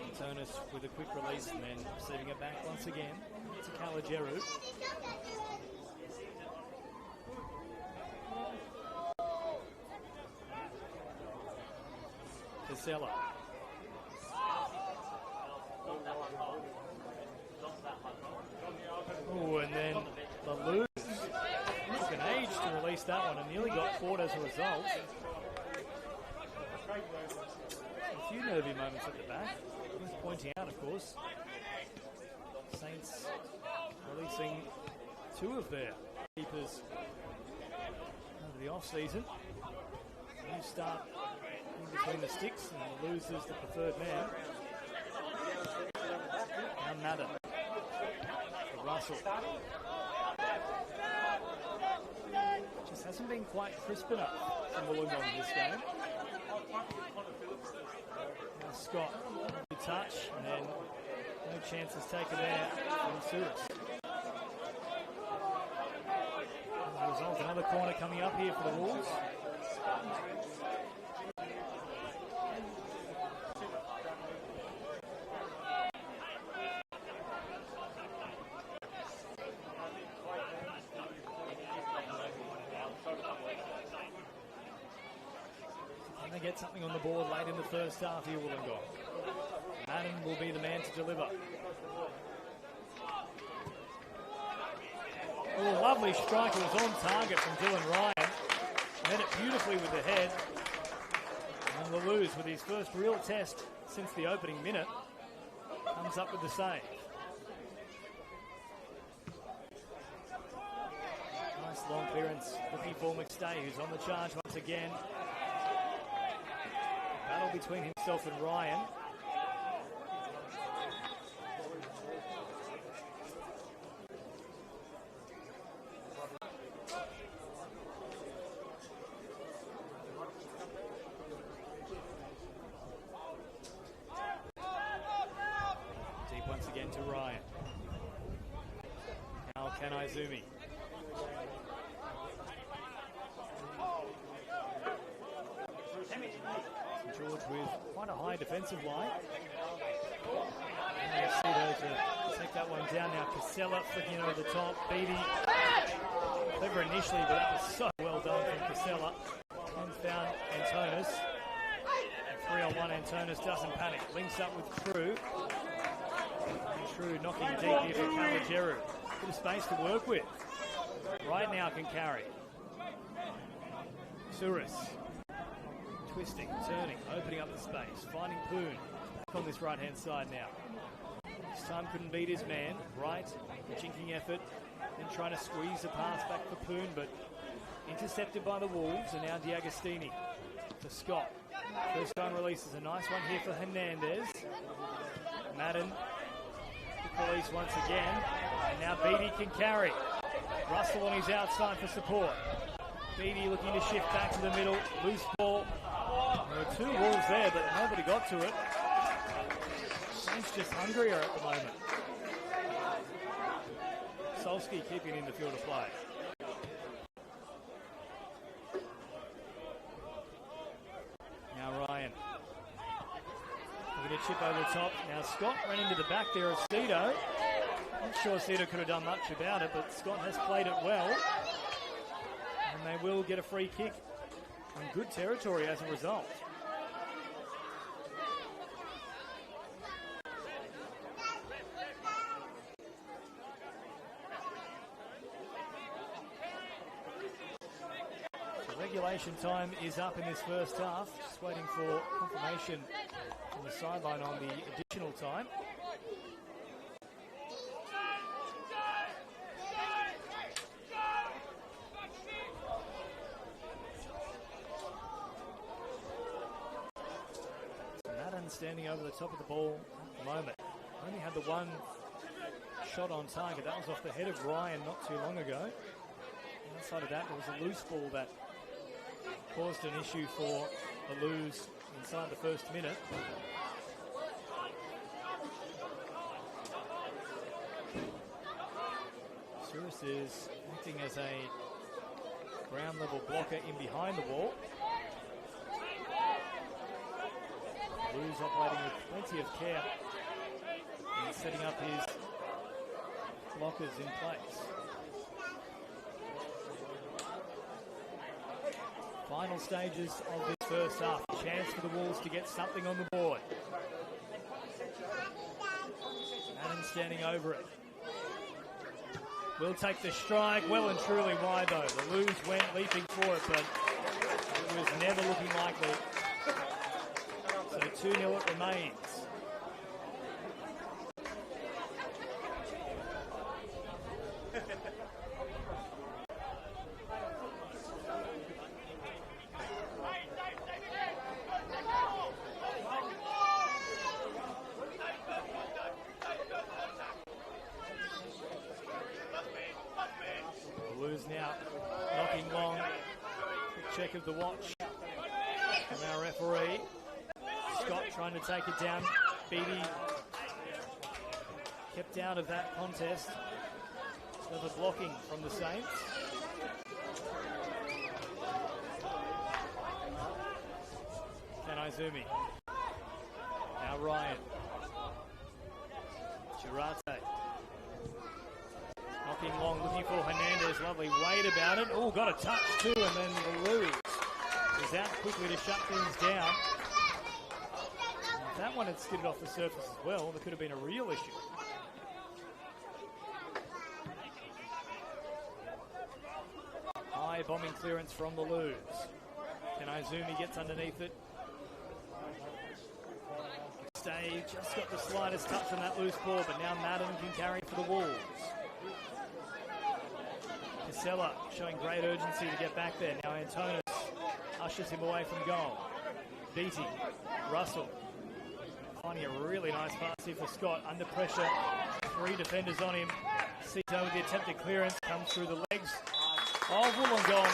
Antonis with a quick release and then receiving it back once again to Caligiero. Casella. Oh, and then the lose. Took an age to release that one and nearly got caught as a result. A few nervy moments at the back. Worth pointing out, of course. Saints releasing two of their keepers over the off-season. New start in between the sticks and the losers the preferred man. Now Madden. For Russell. Just hasn't been quite crisp enough from Wollongong in this game. Now Scott, good touch, and then no chances taken there from Suris. As a result, another corner coming up here for the Wolves. Can they get something on the board late in the first half here, Wollongong? Madden will be the man to deliver. Oh, lovely strike. It was on target from Dylan Ryan. Met it beautifully with the head. And Laluz, with his first real test since the opening minute, comes up with the save. Nice long clearance looking for McStay, who's on the charge once again. Battle between himself and Ryan. Deep once again to Ryan. Now Kanaizumi. St George with quite a high defensive line. And Cito to take that one down now. Casella flicking over the top. Beattie. Clever initially, but that was so well done from Casella. And found Antonis. And 3-on-1, Antonis doesn't panic. Links up with True. And True knocking deep here for Calageru. Bit of space to work with. Right now can carry. Suris. Twisting, turning, opening up the space. Finding Poon. Back on this right-hand side now. This time couldn't beat his man. Right, jinking effort. Then trying to squeeze the pass back for Poon, but intercepted by the Wolves. And now D'Agostini to Scott. First time release is a nice one here for Hernandez. Madden, the police once again. And now Beattie can carry. Russell on his outside for support. Beattie looking to shift back to the middle. Loose ball. There were two Wolves there, but nobody got to it. He's just hungrier at the moment. Solski keeping in the field of play. Now Ryan. Looking to chip over the top. Now Scott ran into the back there of Cito. Not sure Cito could have done much about it, but Scott has played it well. And they will get a free kick in good territory as a result. So regulation time is up in this first half. Just waiting for confirmation from the sideline on the additional time. Standing over the top of the ball at the moment. Only had the one shot on target. That was off the head of Ryan not too long ago. Outside of that, there was a loose ball that caused an issue for the Loos inside the first minute. Suris is acting as a ground level blocker in behind the wall. Loos operating with plenty of care and setting up his blockers in place. Final stages of this first half. Chance for the Wolves to get something on the board. Madden standing over it. Will take the strike. Well and truly wide though. The Loos went leaping for it, but it was never looking likely. So 2-0 it remains. Blues now knocking long. Quick check of the watch from our referee. Scott trying to take it down. Beattie kept out of that contest. Further blocking from the Saints. Kanaizumi. Now Ryan. Girate. Knocking long, looking for Hernandez. Lovely weight about it. Oh, got a touch too, and then the Loos is out quickly to shut things down. If that one had skidded off the surface as well, there could have been a real issue. High bombing clearance from the Loos. Kanaizumi gets underneath it. Stay, just got the slightest touch on that loose ball, but now Madden can carry for the Wolves. Casella showing great urgency to get back there. Now Antonis ushers him away from goal. Beattie, Russell, finding a really nice pass here for Scott. Under pressure, 3 defenders on him. Cito with the attempted clearance comes through the legs of Wollongong.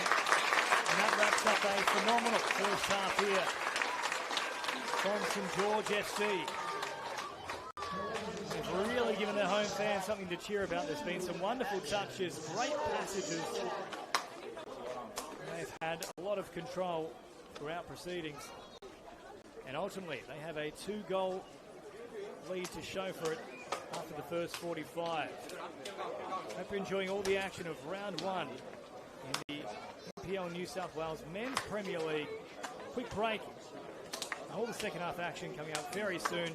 And that wraps up a phenomenal first half here from St George FC. They've really given their home fans something to cheer about. There's been some wonderful touches, great passages. They've had a lot of control throughout proceedings. And ultimately, they have a 2-goal lead to show for it after the first 45. Hope you're enjoying all the action of round 1 in the NPL New South Wales Men's Premier League. Quick break. all the second half action coming up very soon.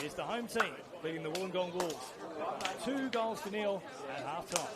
Is the home team leading the Wollongong Wolves 2-0 at half time.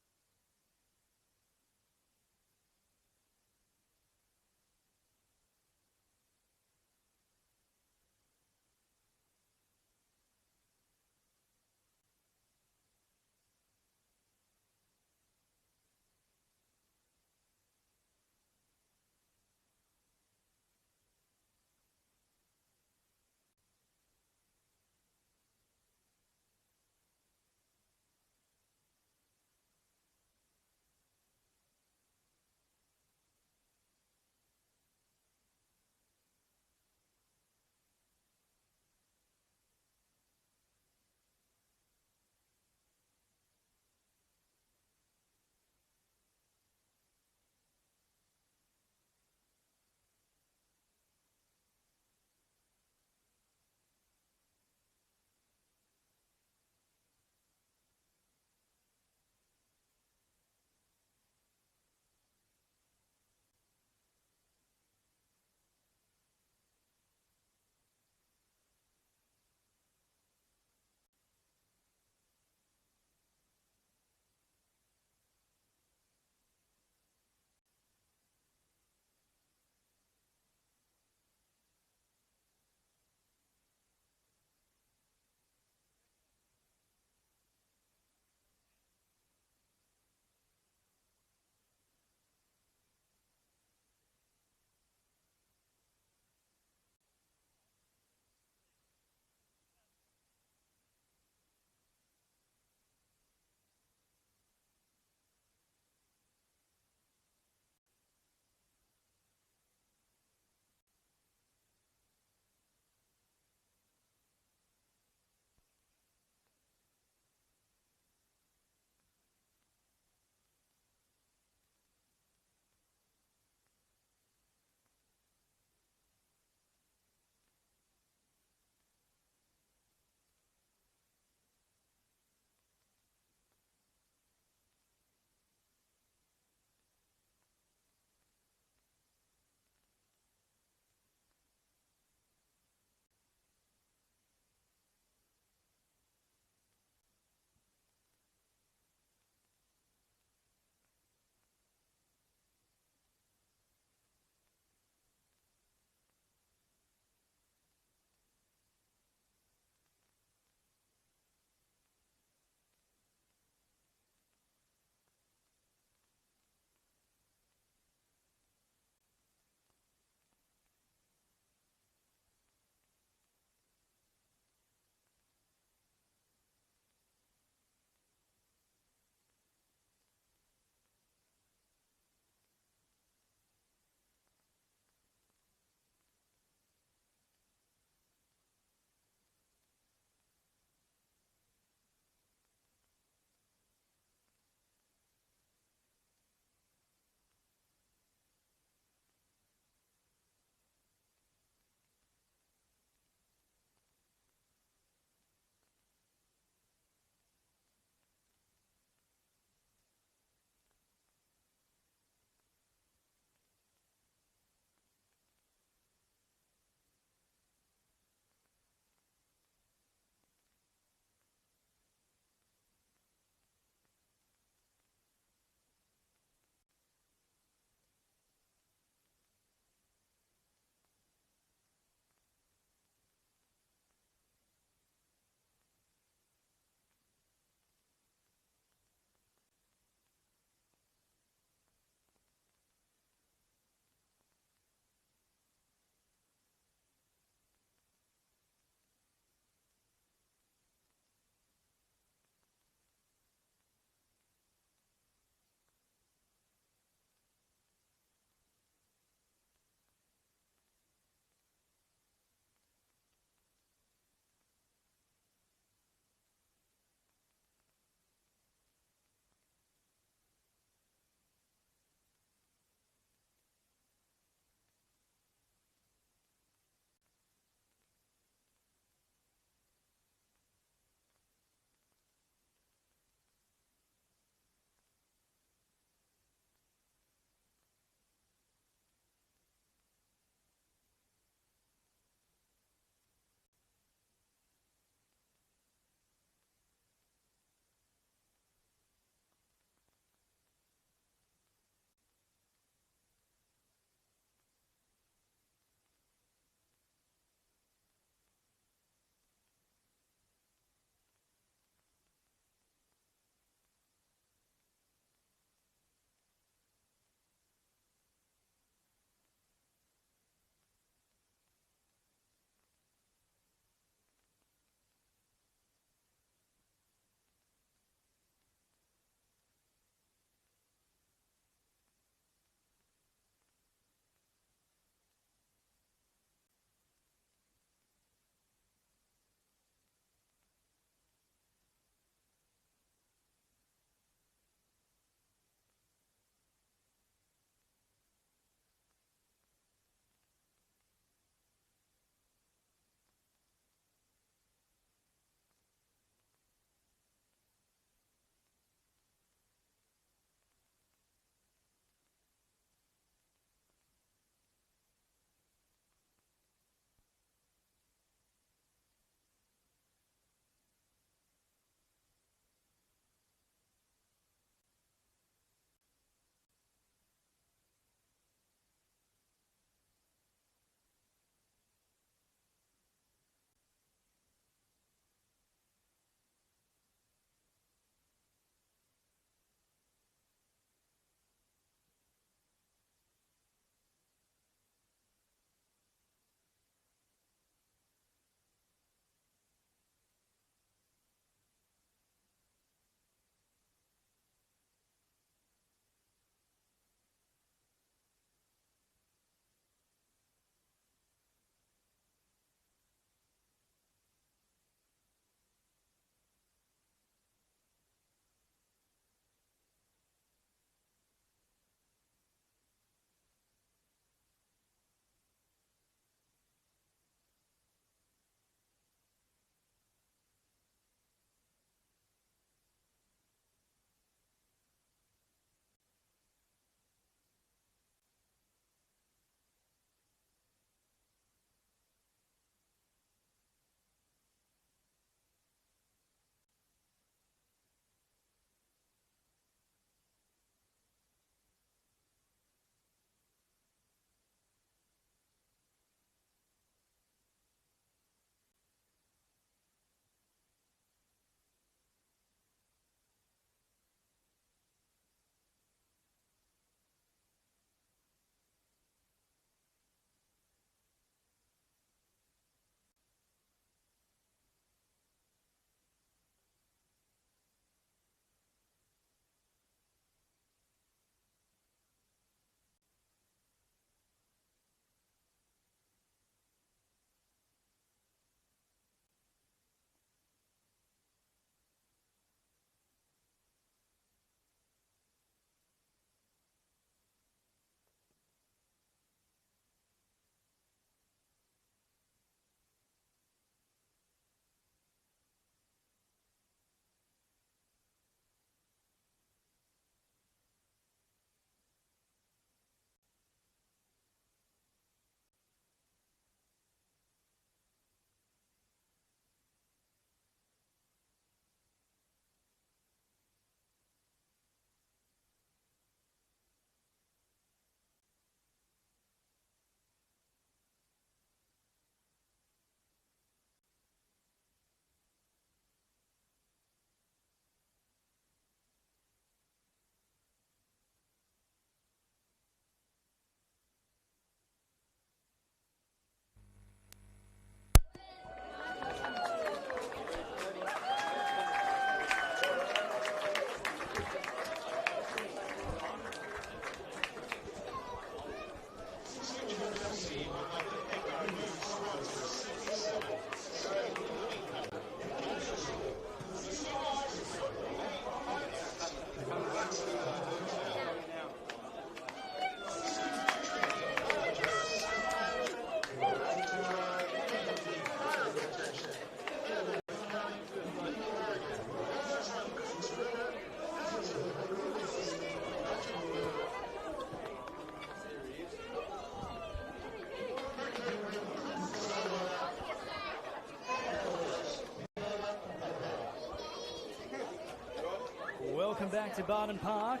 welcome back to Barton Park.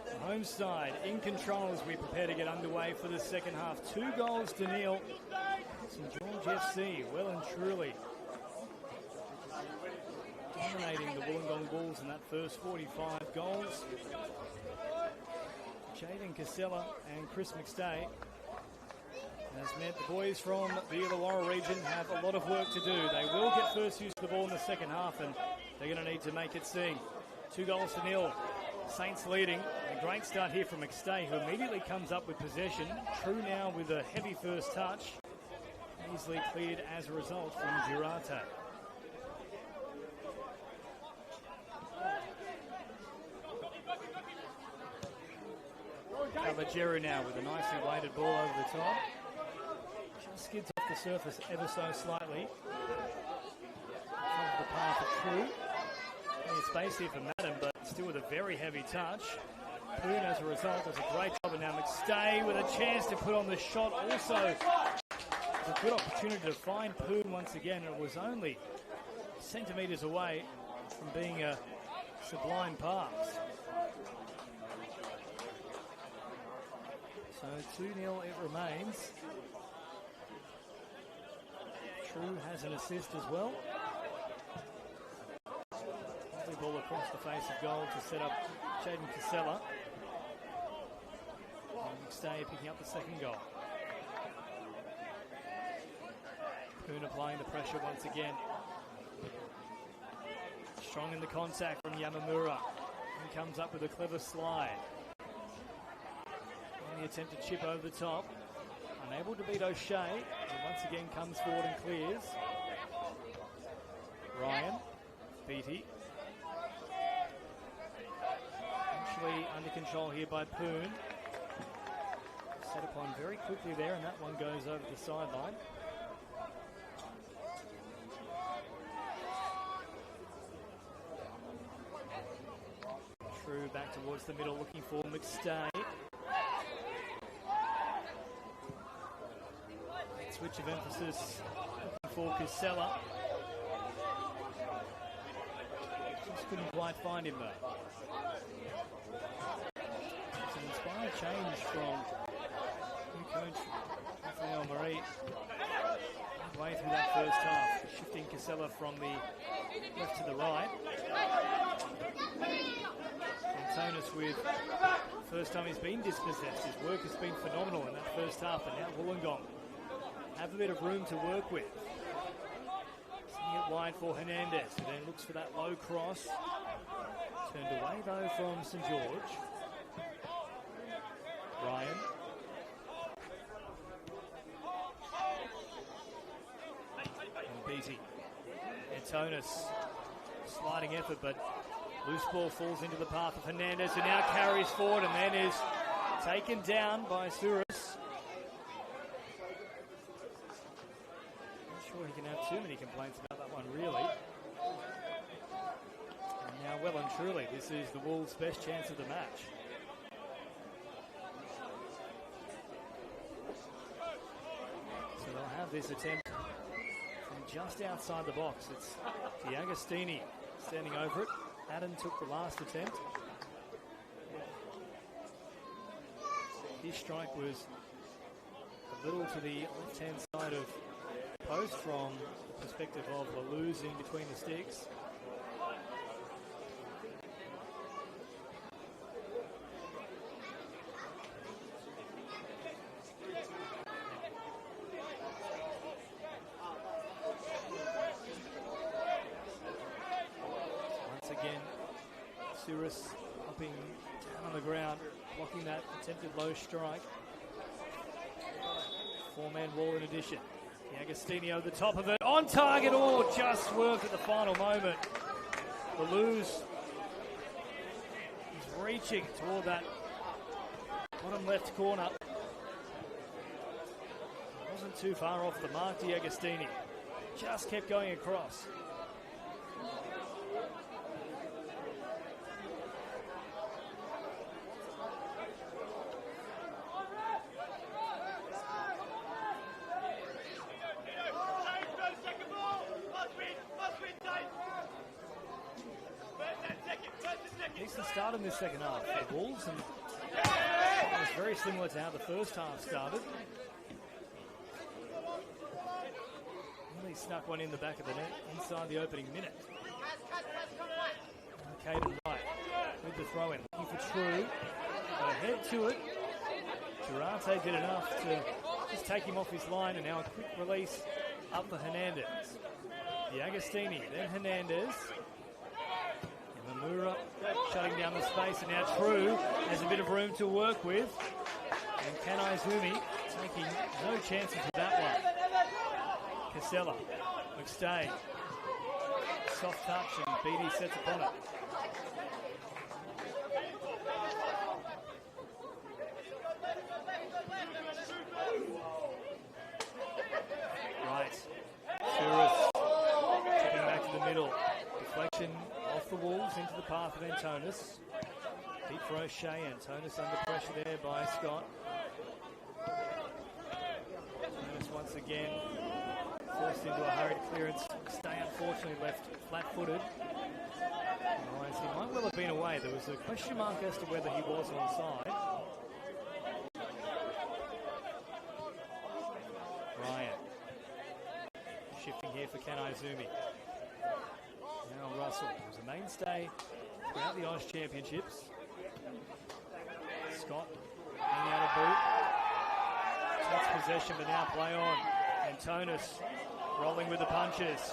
The home side in control as we prepare to get underway for the second half. 2-0. St George FC, well and truly dominating the Wollongong Bulls in that first 45 goals. Jaden Casella and Chris McStay has meant the boys from the Illawarra region have a lot of work to do. They will get first use of the ball in the second half, and they're going to need to make it sing. 2-0. Saints leading. A great start here from McStay, who immediately comes up with possession. True now with a heavy first touch. Easily cleared as a result from Girarte. Cavallero now with a nicely weighted ball over the top. Just skids off the surface ever so slightly. The path of True. Plenty of space here for Madden, but still with a very heavy touch. Poon, as a result, does a great job, and now McStay with a chance to put on the shot. Also, it's a good opportunity to find Poon once again. It was only centimetres away from being a sublime pass. So 2-0 it remains. True has an assist as well. Lovely ball across the face of goal to set up Jaden Casella. And McStay picking up the second goal. Poon applying the pressure once again. Strong in the contact from Yamamura. He comes up with a clever slide. The attempted chip over the top, unable to beat O'Shea, and once again comes forward and clears. Ryan, Beatty, actually under control here by Poon. Set upon very quickly there, and that one goes over the sideline. True back towards the middle, looking for McStay. Switch of emphasis looking for Casella. Just couldn't quite find him though. It's an inspired change from new coach Rafael Marie. Way through that first half, shifting Casella from the left to the right. Antonis with first time he's been dispossessed. His work has been phenomenal in that first half, and now Wollongong have a bit of room to work with. Sending it wide for Hernandez, who then looks for that low cross. Turned away though from St George. Ryan. And Beatty. Antonis. Sliding effort, but loose ball falls into the path of Hernandez, who now carries forward and then is taken down by Suris. He can have too many complaints about that one, really. And now, well and truly, this is the Wolves' best chance of the match. So they'll have this attempt from just outside the box. It's D'Agostini standing over it. Adam took the last attempt. His strike was a little to the left-hand side of post from the perspective of Laluz in between the sticks. Once again, Suris hopping down on the ground, blocking that attempted low strike. Four-man wall in addition. Agostini over the top of it, on target, or just swerved at the final moment. Laluz is reaching toward that bottom left corner. Wasn't too far off the mark, D'Agostini. Just kept going across. decent start in this second half for the Wolves, and it was very similar to how the first half started. He snuck one in the back of the net inside the opening minute. Caden Wright with the throw in, looking for True. Ahead to it. Durante did enough to just take him off his line, and now a quick release up for Hernandez. The Agostini, then Hernandez. And Mamura shutting down the space, and now True has a bit of room to work with. And Kanaizumi taking no chances with that one. Casella, McStay, soft touch, and Beattie sets upon it. Right, Suris chipping back to the middle. Deflection off the Wolves into the path of Antonis. Deep throw Shea, Antonis under pressure there by Scott. Antonis once again forced into a hurried clearance. Stay unfortunately left flat-footed. Otherwise, he might well have been away. There was a question mark as to whether he was onside. Ryan shifting here for Kanaizumi. Now Russell was a mainstay throughout the Oz Championships. Scott hanging out a boot. Takes possession, but now play on. Antonis rolling with the punches.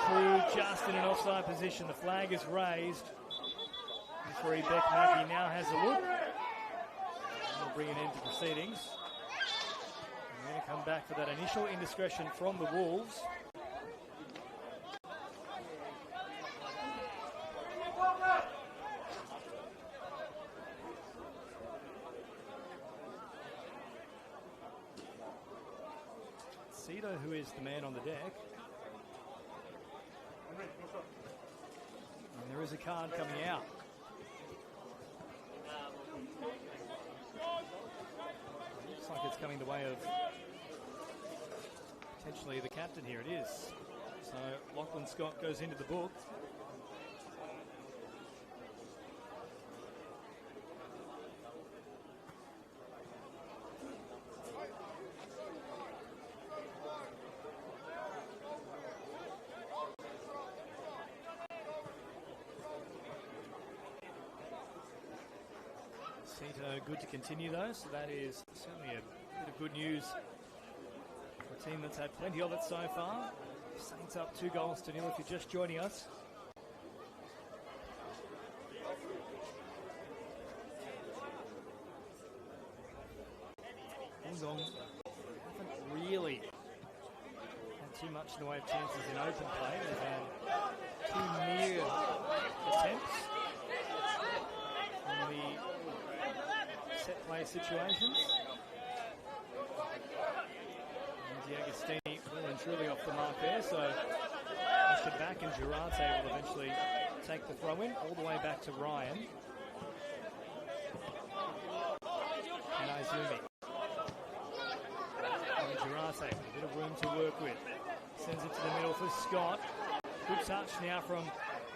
True just in an offside position. The flag is raised. Referee Beck Mackey now has a look. We'll bring an end to proceedings. We're going to come back for that initial indiscretion from the Wolves. Cito, who is the man on the deck. And there is a card coming out. Looks like it's coming the way of potentially the captain here. It is. So Lachlan Scott goes into the book. Good to continue though, so that is certainly a bit of good news for a team that's had plenty of it so far. Saints up 2-0 if you're just joining us. Wollongong haven't really had too much in the way of chances in open play. They've had two near attempts on the set play situations. And D'Agostini well and truly off the mark there, so pushed it back, and Durante will eventually take the throw in all the way back to Ryan. Naizumi. And Durante, a bit of room to work with. Sends it to the middle for Scott. Good touch now from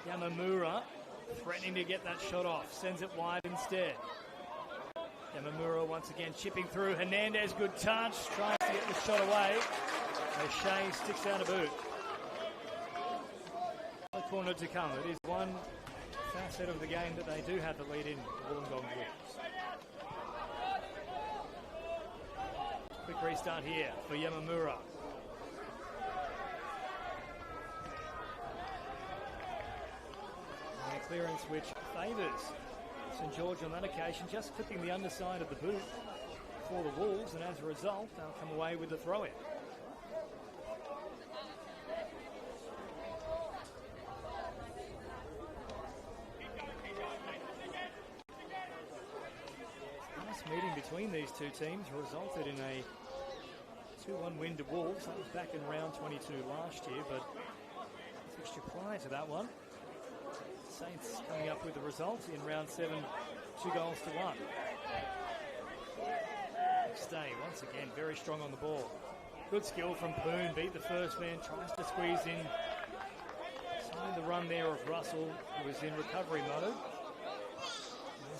Yamamura, threatening to get that shot off. Sends it wide instead. Yamamura once again chipping through. Hernandez, good touch. Tries to get the shot away. O'Shea sticks out a boot. The corner to come. It is one facet of the game that they do have the lead in, the Wollongong Wolves. Quick restart here for Yamamura. And a clearance which favours St George on that occasion, just clipping the underside of the boot for the Wolves, and as a result, they'll come away with the throw-in. Last meeting between these two teams resulted in a 2-1 win to Wolves. That was back in round 22 last year, but fixture prior to that one, Saints coming up with the result in round 7, 2-1. Stay once again very strong on the ball. Good skill from Poon, beat the first man, tries to squeeze in. Starting the run there of Russell, who was in recovery mode.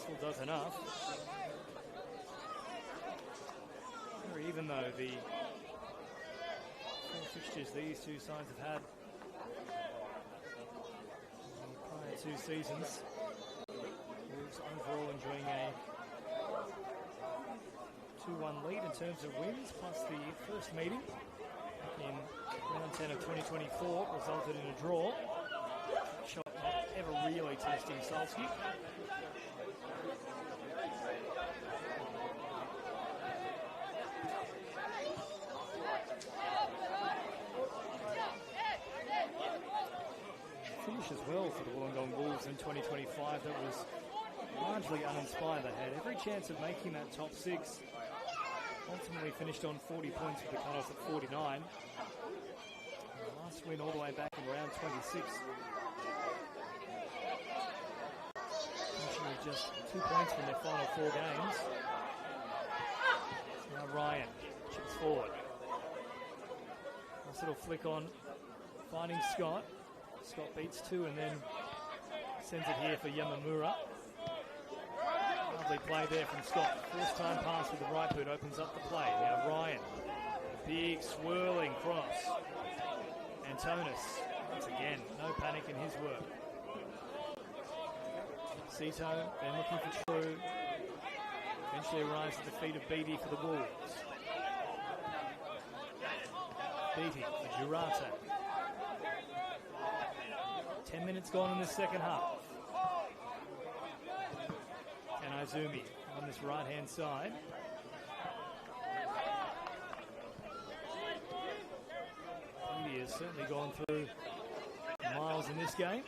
Russell does enough. Very even though the 4 fixtures these two sides have had in the prior 2 seasons. Wolves overall enjoying a 2-1 lead in terms of wins, plus the first meeting in round 10 of 2024 resulted in a draw. Shot not ever really testing Solskjaer. Finish as well for the Wollongong Wolves in 2025 that was largely uninspired. They had every chance of making that top 6. Ultimately finished on 40 points with the cut-off at 49. And the last win all the way back in round 26. Finishing with just 2 points from their final 4 games. So now Ryan chips forward. Nice little flick on, finding Scott. Scott beats 2 and then sends it here for Yamamura. Lovely play there from Scott. First time pass with the right boot opens up the play. Now Ryan, big swirling cross. Antonis, once again, no panic in his work. Cito, then looking for True. Eventually arrives at the feet of Beattie for the Wolves. Beattie for Girarte. 10 minutes gone in the second half. Izumi on this right-hand side. He has certainly gone through miles in this game.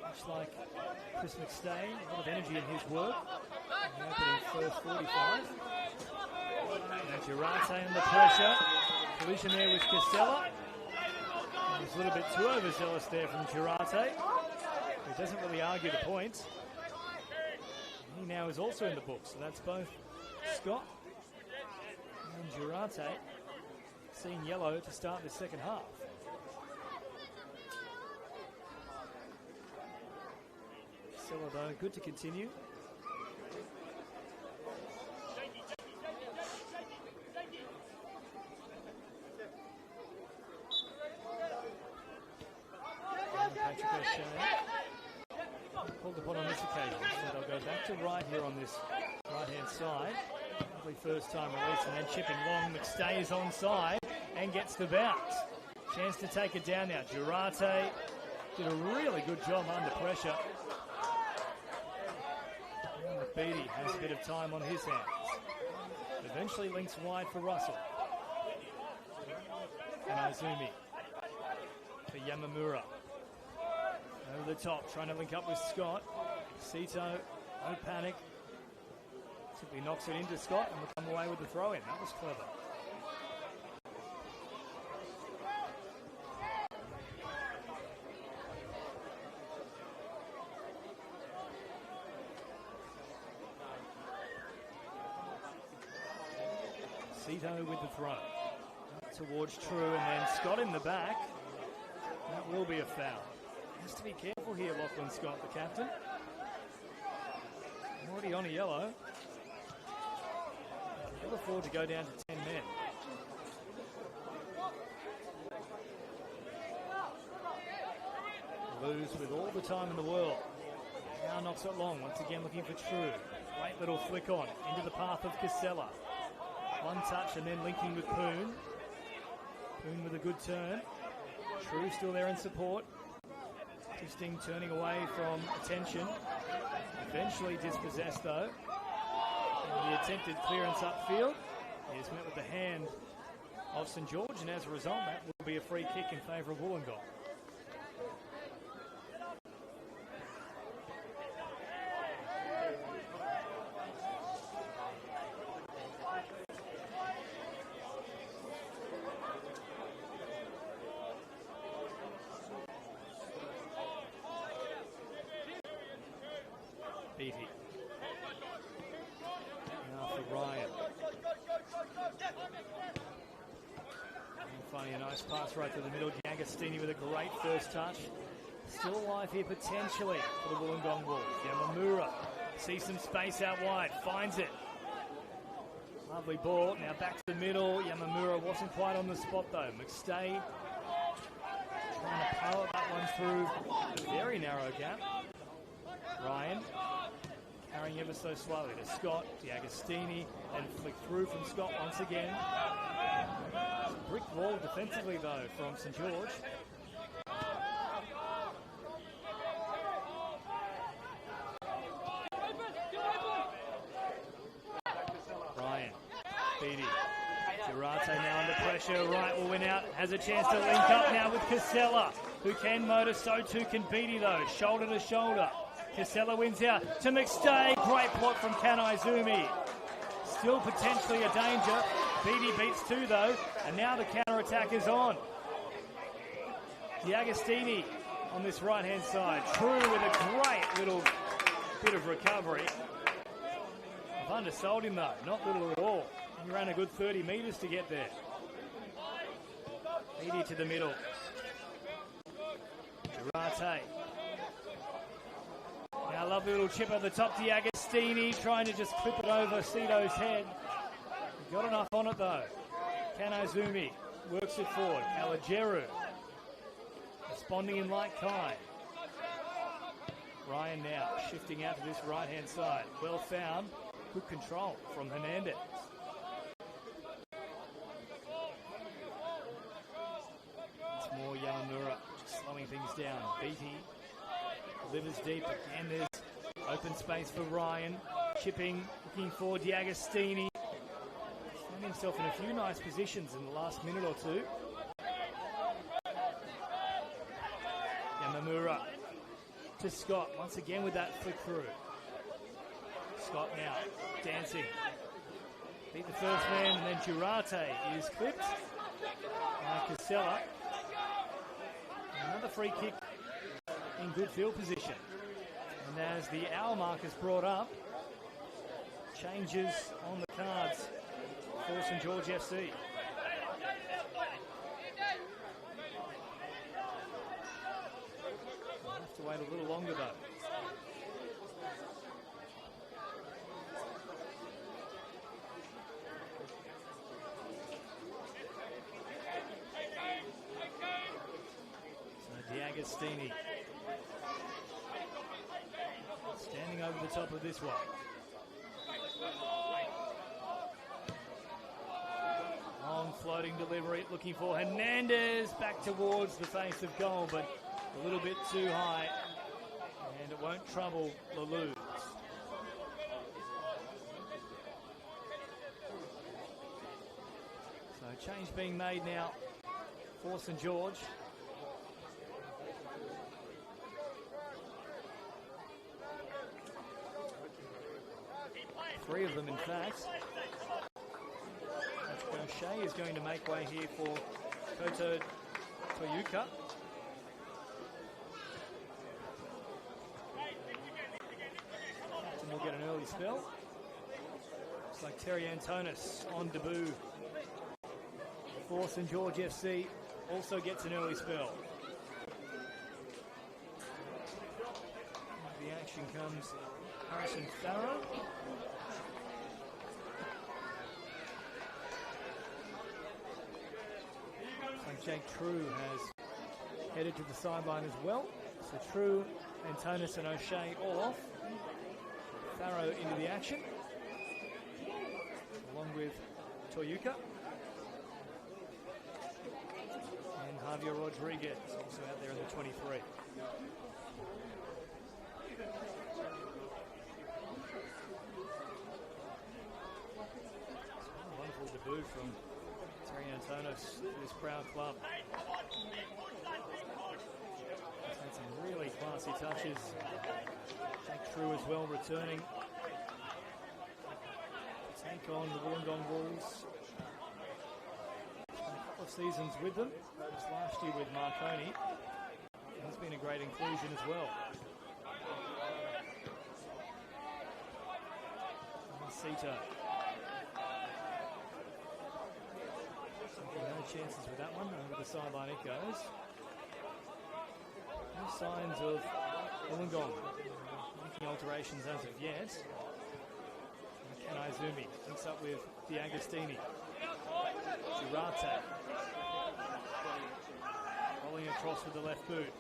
Much like Chris McStay, a lot of energy in his work. In the opening first 45. Now Girarte under pressure. Collision there with Casella. He was a little bit too overzealous there from Girarte. He doesn't really argue the points. He now is also in the book, so that's both Scott and Girarte seeing yellow to start the second half. Silla, though, good to continue. Patrick O'Shea called upon on this occasion, so they'll go back to right here on this right-hand side. Lovely first time release and then chipping long. McStay is onside and gets the bounce. Chance to take it down now. Girarte did a really good job under pressure. And Beattie has a bit of time on his hands. Eventually links wide for Russell. And Izumi for Yamamura. Over the top, trying to link up with Scott. Cito, no panic. Simply knocks it into Scott and will come away with the throw-in. That was clever. Cito with the throw. Up towards True, and then Scott in the back. That will be a foul. Has to be careful here, Lachlan Scott, the captain. Already on a yellow. He'll afford to go down to 10 men. Lose with all the time in the world. Now knocks it long, once again looking for True. Great little flick on, into the path of Casella. One touch and then linking with Poon. Poon with a good turn. True still there in support. Sting turning away from attention. Eventually dispossessed though. And the attempted clearance upfield is met with the hand of St George, and as a result that will be a free kick in favour of Wollongong. Beattie. Now for Ryan. And finding a nice pass right to the middle. D'Agostini with a great first touch. Still alive here potentially for the Wollongong Wolves. Yamamura sees some space out wide, finds it. Lovely ball, now back to the middle. Yamamura wasn't quite on the spot though. McStay trying to power that one through a very narrow gap. Ryan carrying ever so slowly to Scott, D'Agostini, and flick through from Scott once again. It's a brick wall defensively though from St George. Ryan, Beattie, Durate now under pressure, Wright will win out, has a chance to link up now with Casella, who can motor, so too can Beattie though, shoulder to shoulder. Casella wins out to McStay, great block from Kanaizumi. Still potentially a danger, Beattie beats two though, and now the counter-attack is on. D'Agostini on this right-hand side, True with a great little bit of recovery. I've undersold him though, not little at all. He ran a good 30 metres to get there. Beattie to the middle. Durate. Now a lovely little chip at the top, D'Agostini trying to just clip it over Cito's head. He got enough on it though. Kanaizumi works it forward. Kalajeru responding in like kind. Ryan now shifting out to this right-hand side. Well found. Good control from Hernandez. It's more Yamamura just slowing things down. Beattie delivers deep. Again, there's open space for Ryan. Chipping, looking for D'Agostini. Found himself in a few nice positions in the last minute or two. Yamamura to Scott, once again with that flick through. Scott now dancing. Beat the first man, and then Durate is clipped by Casella. Another free kick in good field position. And as the hour mark is brought up, changes on the cards for St George FC. We'll have to wait a little longer though. D'Agostini standing over the top of this one. Long floating delivery, looking for Hernandez back towards the face of goal, but a little bit too high, and it won't trouble Lelouch. So change being made now for St George. Three of them, in fact. O'Shea is going to make way here for Koto Toyuka. Captain will get an early spell. Looks like Terry Antonis on debut for St George FC also gets an early spell. The action comes Harrison Farrow. Jake True has headed to the sideline as well. So True, Antonis and O'Shea all off. Farrow into the action, along with Toyuka. And Javier Rodriguez also out there in the 23. A wonderful debut from Terry Antonis for this proud club. He's had some really classy touches. Jake True as well returning to take on the Wollongong Wolves. A couple of seasons with them. Just last year with Marconi. He's been a great inclusion as well. And Cito. No chances with that one. Over the sideline it goes. No signs of Wollongong making alterations as of yet. Kanai links up with D'Agostini. Girate rolling across with the left boot.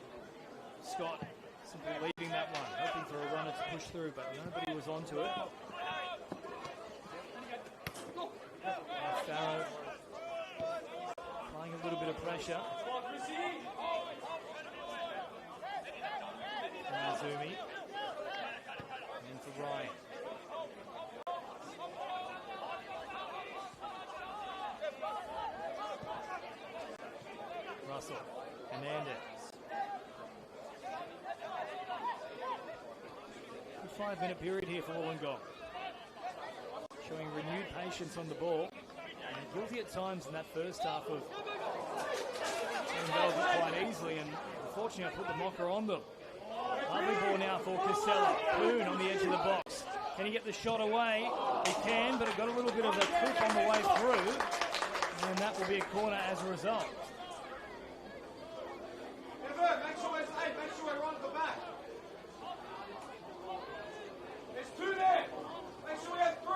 Scott simply leaving that one, hoping for a runner to push through, but nobody was onto it. Farrow applying a little bit of pressure. Azumi into Ryan. Russell, Hernandez. 5-minute period here for Wollongong. Showing renewed patience on the ball. And guilty at times in that first half of involved it quite easily, and unfortunately I put the mocker on them. Lovely ball now for Casella. Boone on the edge of the box. Can he get the shot away? He can, but it got a little bit of a trip on the way through. And that will be a corner as a result. Make sure we're on the back. There's 2 there. Make sure we have 3.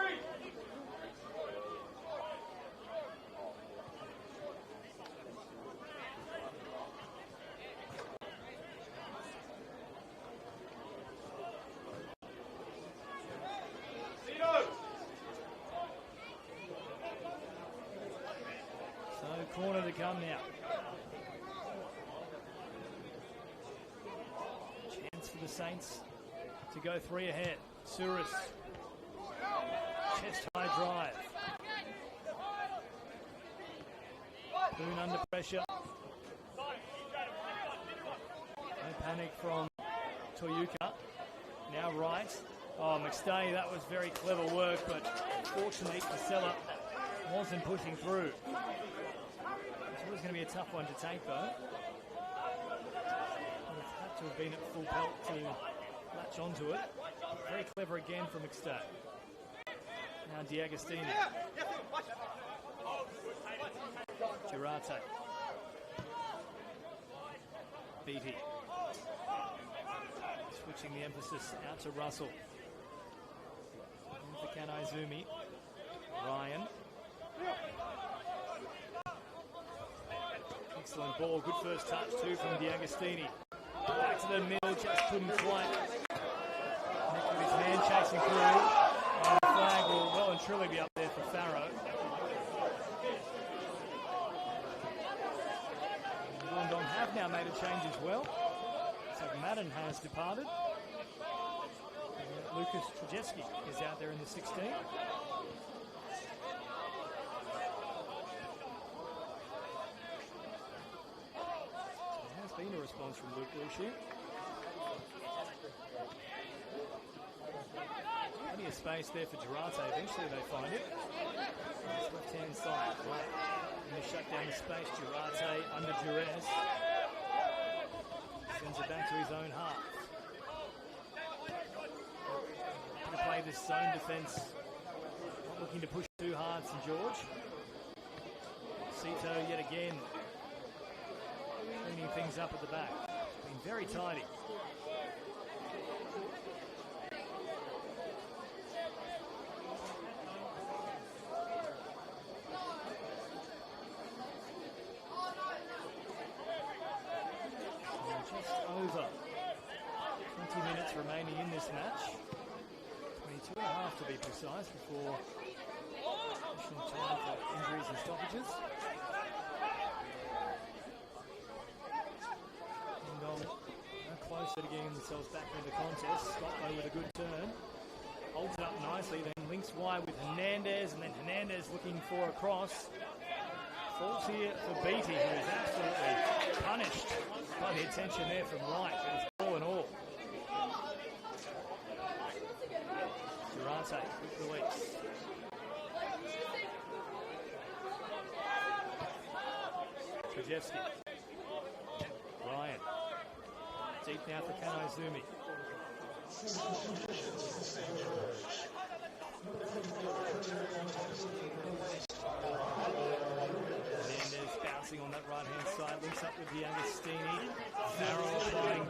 So corner to come now. Chance for the Saints to go 3 ahead. Suris. Chest high drive. Boone under pressure. No panic from Toyuka. Now right. Oh, McStay, that was very clever work, but fortunately Casella wasn't pushing through. It was going to be a tough one to take, though. Would have had to have been at full pelt to latch onto it. Very clever again from McStay. Now D'Agostini. Girate. Beatty. Switching the emphasis out to Russell. And for Kanai. Ryan. Excellent ball. Good first touch too from D'Agostini. Back to the middle, just couldn't quite. Nick with his hand chasing through. And the flag will well and truly be up there for Farrow. Wollongong have now made a change as well. So Madden has departed. And Lucas Trajewski is out there in the 16. Been a response from Luke Lucian. Plenty of space there for Girate. Eventually they find it. His left-hand side, right. And they shut down the space. Girate under duress. Sends it back to his own half. To play this zone defence. Not looking to push too hard, St George. Sito yet again. Cleaning things up at the back. Been very tidy. So just over 20 minutes remaining in this match. 22 and a half to be precise before additional time for injuries and stoppages. Closer to getting themselves back into the contest. Scott though with a good turn. Holds it up nicely, then links wide with Hernandez, and then Hernandez looking for a cross. Falls here for Beatty, who is absolutely punished by the attention there from Wright. It was all in all. Girate, quick release. Trajewski. Ryan. Deep now for Kanai. Hernandez bouncing on that right-hand side, links up with D'Agostini. Farrell applying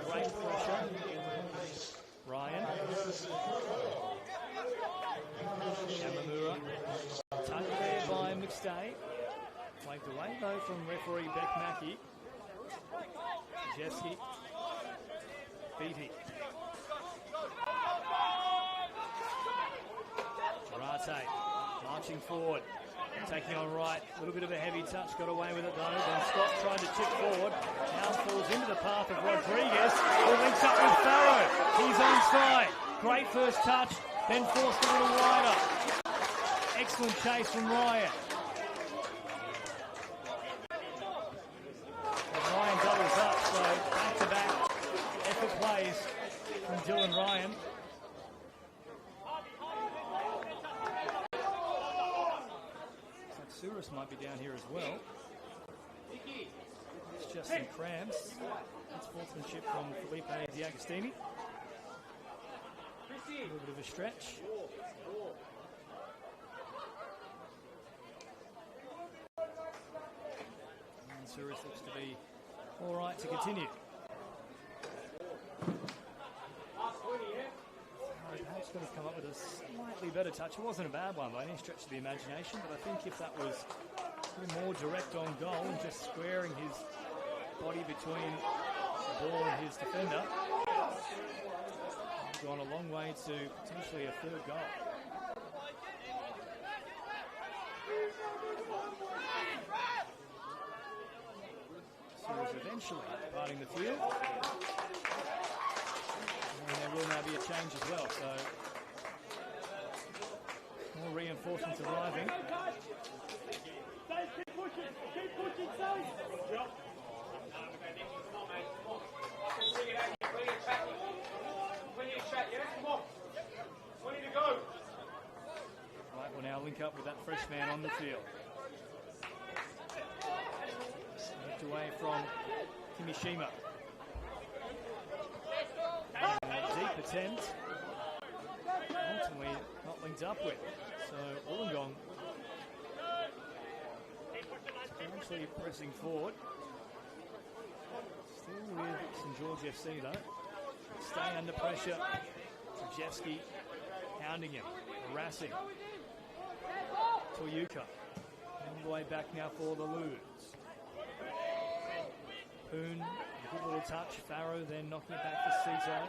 stay. Waved away though from referee Beck Mackey. Jeski. Beatty. Girarte marching forward. Taking on right. A little bit of a heavy touch. Got away with it though. Then Scott tried to chip forward. Now falls into the path of Rodriguez. Who links up with Farrow. He's onside. Great first touch. Then forced a little wider. Excellent chase from Ryan. And Ryan doubles up. So back-to-back effort plays from Dylan Ryan. Souris might be down here as well. It's just some cramps. That's sportsmanship from Felipe D'Agostini. A little bit of a stretch. And Souris looks to be all right to continue. Perhaps could have come up with a slightly better touch. It wasn't a bad one by any stretch of the imagination, but I think if that was a little more direct on goal and just squaring his body between the ball and his defender, he's gone a long way to potentially a third goal. So he's eventually departing the field. And there will now be a change as well, so more reinforcements arriving. Right, we'll now link up with that fresh man on the field. Left away from Kimishima. Deep attempt, ultimately not linked up with. So Wollongong actually pressing forward. Still with St George FC though. Stay under pressure. Trajewski hounding him, harassing. Toyuka all the way back now for the Loons. Poon, a good little touch. Farrow then knocking it back for Cito.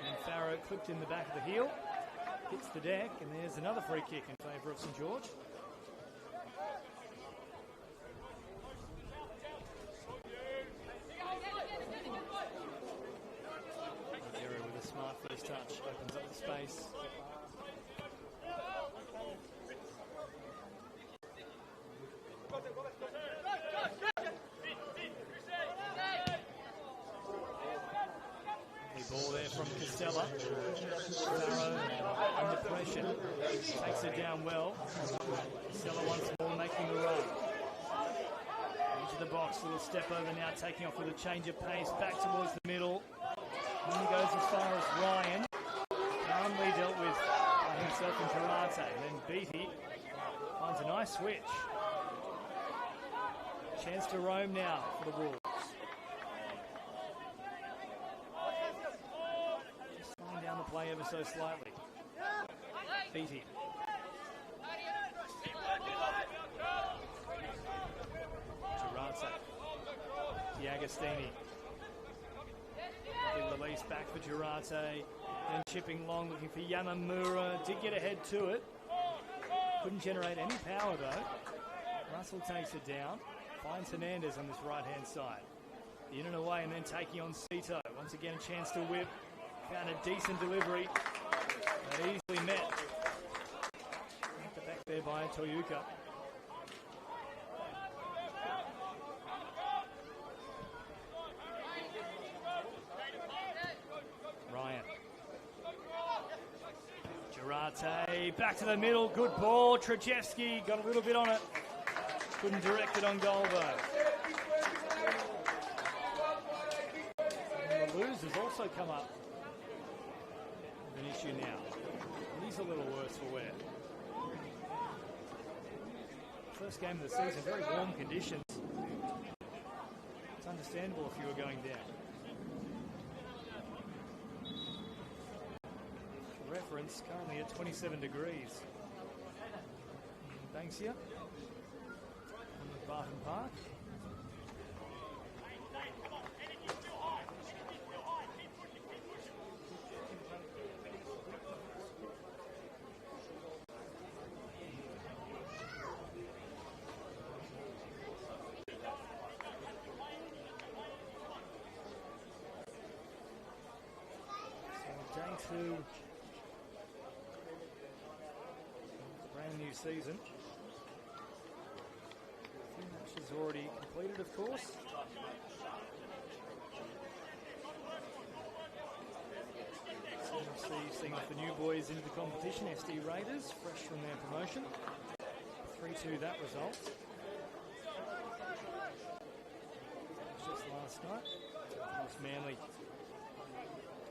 And Farrow clipped in the back of the heel, hits the deck, and there's another free kick in favour of St George. Area with a smart first touch opens up the space. Ball there from Castella. Farrow under pressure. Takes it down well. Castella once more making the run. Into the box, little step over now, taking off with a change of pace. Back towards the middle. And he goes as far as Ryan. Calmly dealt with by himself and Girarte. Then Beatty finds a nice switch. Chance to roam now for the Wolves. Down the play ever so slightly. Beatty. Girarte. D'Agostini. Big release back for Girarte. Then chipping long, looking for Yamamura. Did get ahead to it. Couldn't generate any power though. Russell takes it down. Finds Hernandez on this right-hand side. In and away, and then taking on Cito. Once again, a chance to whip. Found a decent delivery, but easily met. The back there by Toyuka. Ryan. Girarte, back to the middle, good ball. Trajewski got a little bit on it. Couldn't direct it on goal though. And the losers also come up. An issue now. He's a little worse for wear. First game of the season, very warm conditions. It's understandable if you were going down. For reference, currently at 27 degrees. Banksia from Barton Park. So day 2. Brand new season. 3 matches already completed, of course. CMC seeing off the new boys into the competition. SD Raiders, fresh from their promotion. 3-2 that result. Just last night. Of course, Manly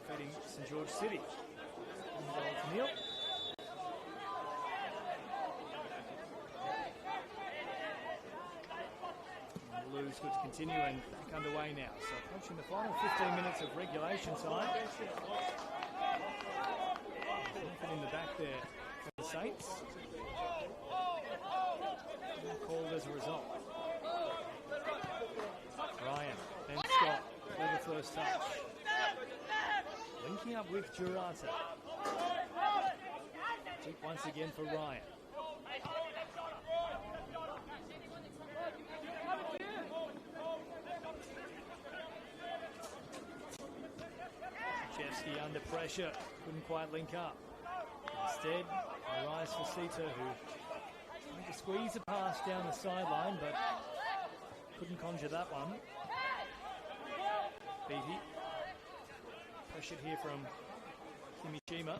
defeating St George City. 1-0. Blues good to continue and back underway now. So approaching the final 15 minutes of regulation time. Nothing in the back there for the Saints. And called as a result. Ryan, then Scott for the first touch. Linking up with Jurata. Deep once again for Ryan. Jeffsky under pressure, couldn't quite link up. Instead, a rise for Sito, who tried to squeeze a pass down the sideline, but couldn't conjure that one. Beatty. Pressured here from Kimishima.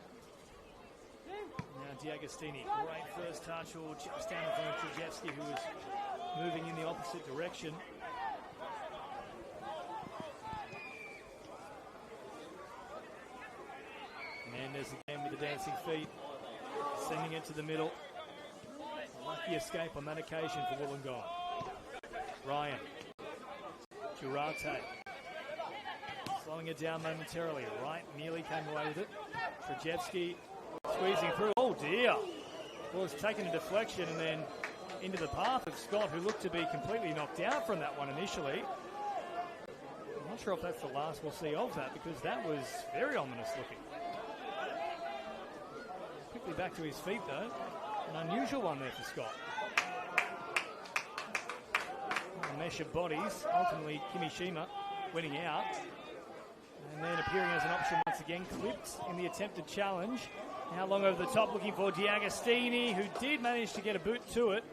Now Diagostini, great first touch, or just down in front of Krzyzewski, who was moving in the opposite direction. Mendes again with the dancing feet, sending it to the middle. A lucky escape on that occasion for Wollongong. Ryan. Jurate. Slowing it down momentarily. Right, nearly came away with it. Krzyzewski squeezing through. Oh dear. Well, it's taken a deflection and then into the path of Scott, who looked to be completely knocked out from that one initially. I'm not sure if that's the last we'll see of that, because that was very ominous looking. Quickly back to his feet though. An unusual one there for Scott. A mesh of bodies. Ultimately Kimishima winning out. And then appearing as an option once again. Clipped in the attempted challenge. Now long over the top looking for Diagostini, who did manage to get a boot to it.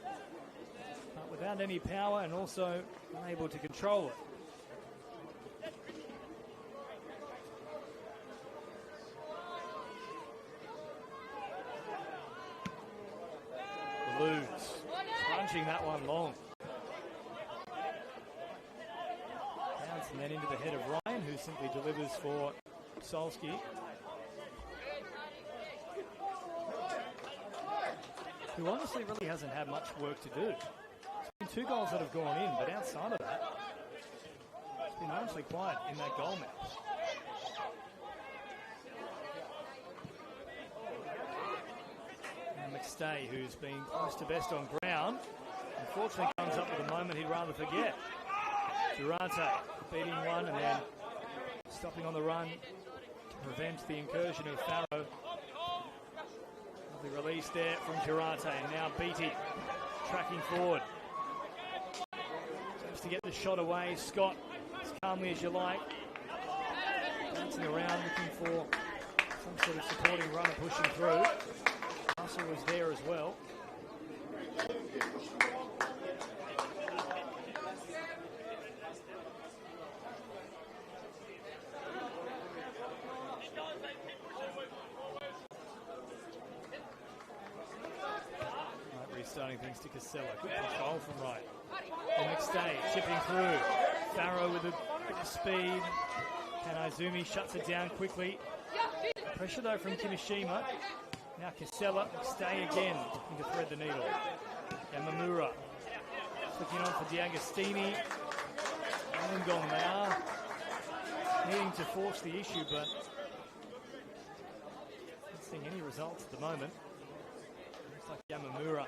But without any power and also unable to control it. Blues crunching that one long. Bouncing that into the head of Ryan, who simply delivers for Solski. Who honestly really hasn't had much work to do. It's been 2 goals that have gone in, but outside of that, it's been largely quiet in that goal match. McStay, who's been close to best on ground, unfortunately comes up with a moment he'd rather forget. Durante beating one and then stopping on the run to prevent the incursion of Farrow. Lovely release there from Durante, and now Beatty tracking forward. Attempts to get the shot away. Scott, as calmly as you like, bouncing around looking for some sort of supporting runner pushing through. Russell was there as well. Restarting things to Casella. Good control from right. And McStay chipping through. Farrow with a bit of speed. Kanaizumi shuts it down quickly. Pressure though from Kimishima. Now Casella, stay again, looking to thread the needle. Yamamura flicking on for Diagostini. Wollongong, they are needing to force the issue, but not seeing any results at the moment. Looks like Yamamura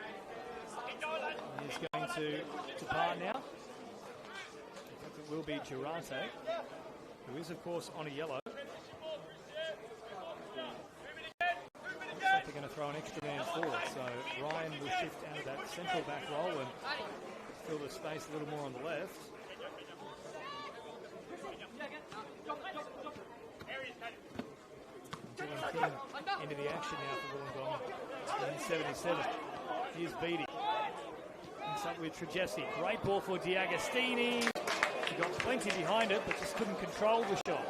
is going to depart now. I think it will be Girarte, who is, of course, on a yellow. Looks like they're going to throw an extra man forward, so Ryan will shift out of that central back role and fill the space a little more on the left. Dylan King into the action now for Wollongong. 77. Here's Beattie. Links up with Trajewski. Great ball for D'Agostini. He got plenty behind it, but just couldn't control the shot.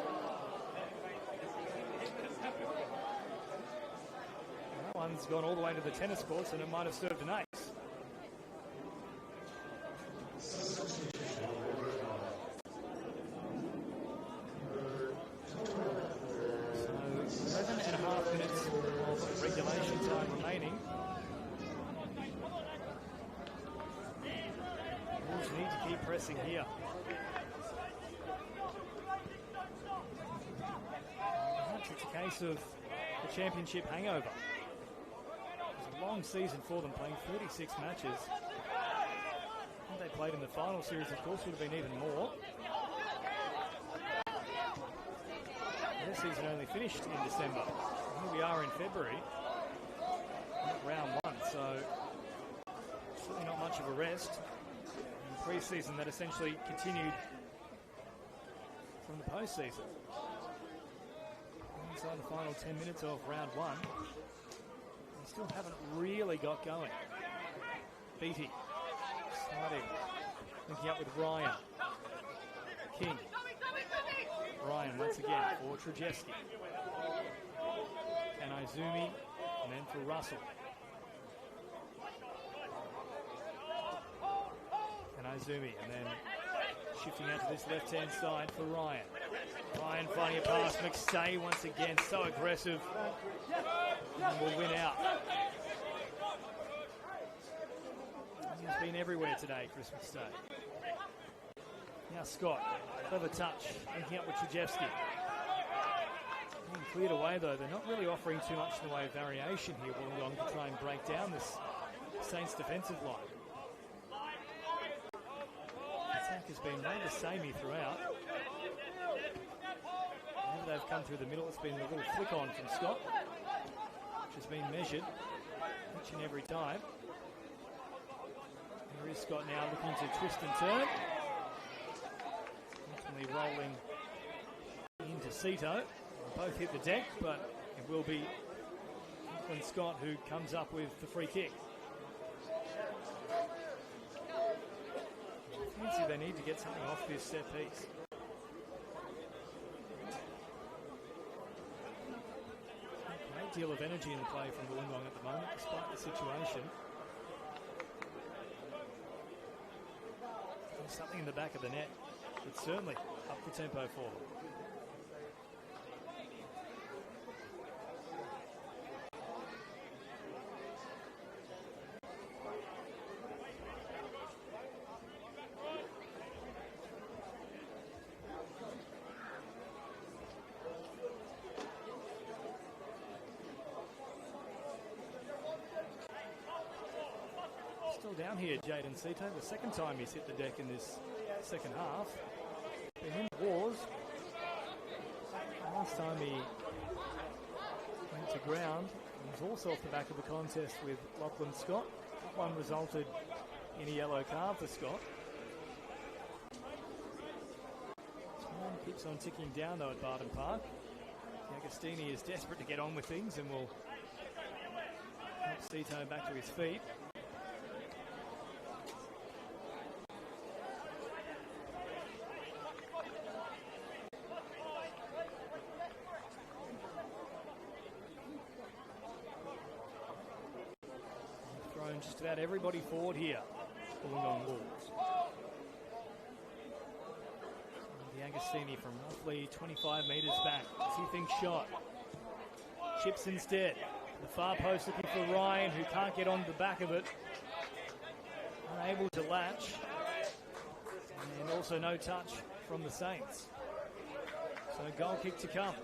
That one's gone all the way to the tennis courts, and it might have served an ace. So 11.5 minutes of regulation time remaining. Wolves need to keep pressing here. Perhaps it's a case of the championship hangover. It was a long season for them, playing 36 matches. What they played in the final series, of course, would have been even more. Their season only finished in December. Here we are in February, round one, so certainly not much of a rest. In pre-season, that essentially continued from the postseason. Inside the final 10 minutes of round one, they still haven't really got going. Beattie, starting, linking up with Ryan. King. Ryan once again for Trajewski. And Izumi, and then for Russell. And Izumi, and then shifting out to this left-hand side for Ryan. Ryan finding a pass. McStay once again, so aggressive. And will win out. He's been everywhere today, Chris McStay. Now Scott, clever touch, linking up with Trajewski. Being cleared away though, they're not really offering too much in the way of variation here, Wollongong, to try and break down this Saints defensive line. Attack has been made the samey throughout. Whenever they've come through the middle, it's been a little flick on from Scott, which has been measured each and every time. Here is Scott now looking to twist and turn. Ultimately rolling into Cito. Both hit the deck, but it will be Franklin Scott who comes up with the free kick. Fancy they need to get something off this set piece. A great deal of energy in the play from Wollongong at the moment, despite the situation. There's something in the back of the net that's certainly up the tempo for them. Still down here, Jaden Cito, the second time he's hit the deck in this second half. Been in wars. Last time he went to ground, he was also off the back of a contest with Lachlan Scott. That one resulted in a yellow card for Scott. Time keeps on ticking down though at Barton Park. Agostini is desperate to get on with things and will help Cito back to his feet. Just about everybody forward here. Wollongong Wolves. D'Agostini from roughly 25 metres back. As he thinks shot. Chips instead. The far post looking for Ryan, who can't get on the back of it. Unable to latch. And also no touch from the Saints. So a goal kick to come.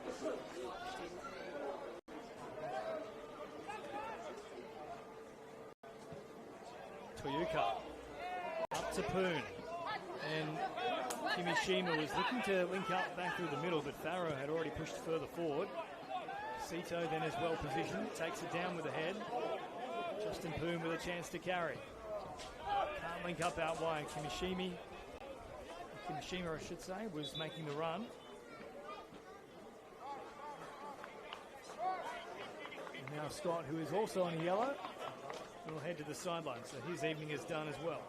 Toyuka. Up to Poon. And Kimishima was looking to link up back through the middle, but Farrow had already pushed further forward. Sito then is well positioned, takes it down with the head. Justin Poon with a chance to carry. Can't link up out wide. Kimishima, I should say, was making the run. And now Scott, who is also on yellow, will head to the sideline, so his evening is done as well.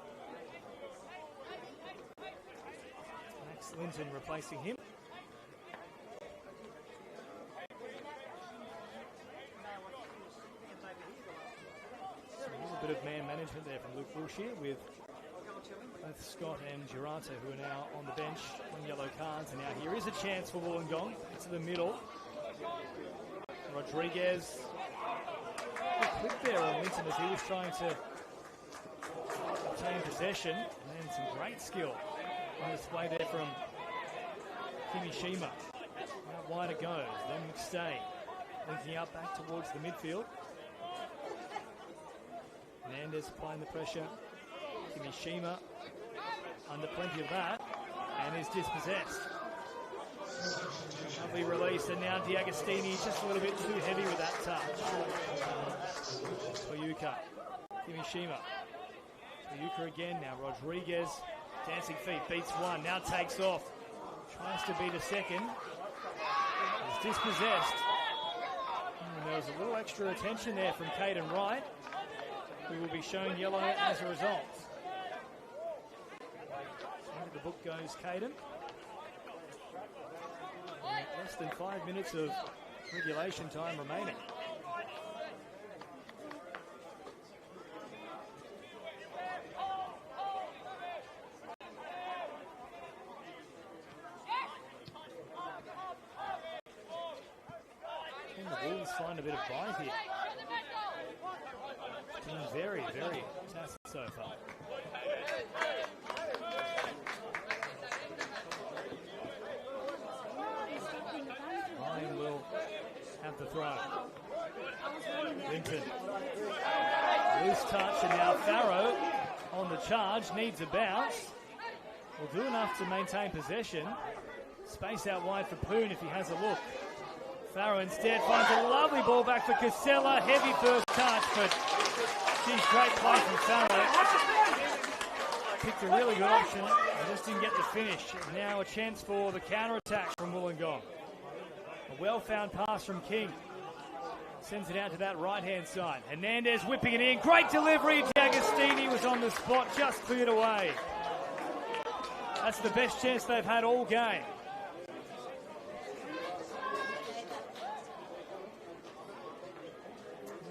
Max Linton replacing him. So a little bit of man management there from Luke Wilshire with both Scott and Girata, who are now on the bench on yellow cards. And now here is a chance for Wollongong. To the middle. Rodriguez. Quick there on Linton as he was trying to obtain possession. And some great skill on display there from Kimishima. Out wide it goes. Then McStay linking up back towards the midfield. Hernandez applying the pressure. Kimishima under plenty of that and is dispossessed. Lovely release, and now D'Agostini just a little bit too heavy with that touch. Toyuka, Kimishima. Toyuka again, now Rodriguez. Dancing feet, beats one, now takes off. Tries to beat a second. Is dispossessed. And there was a little extra attention there from Caden Wright, who will be shown yellow as a result. Into the book goes Caden. Less than 5 minutes of regulation time remaining. And the Wolves find a bit of bite here. Been very, very tacit so far. Ryan will have the throw. Linton. Loose touch, and now Farrow on the charge, needs a bounce. Will do enough to maintain possession. Space out wide for Poon if he has a look. Farrow instead finds a lovely ball back for Casella. Heavy first touch, but geez, great play from Farrow. Picked a really good option and just didn't get the finish. Now a chance for the counter-attack from Wollongong. A well-found pass from King. Sends it out to that right-hand side. Hernandez whipping it in. Great delivery. D'Agostini was on the spot, just cleared away. That's the best chance they've had all game.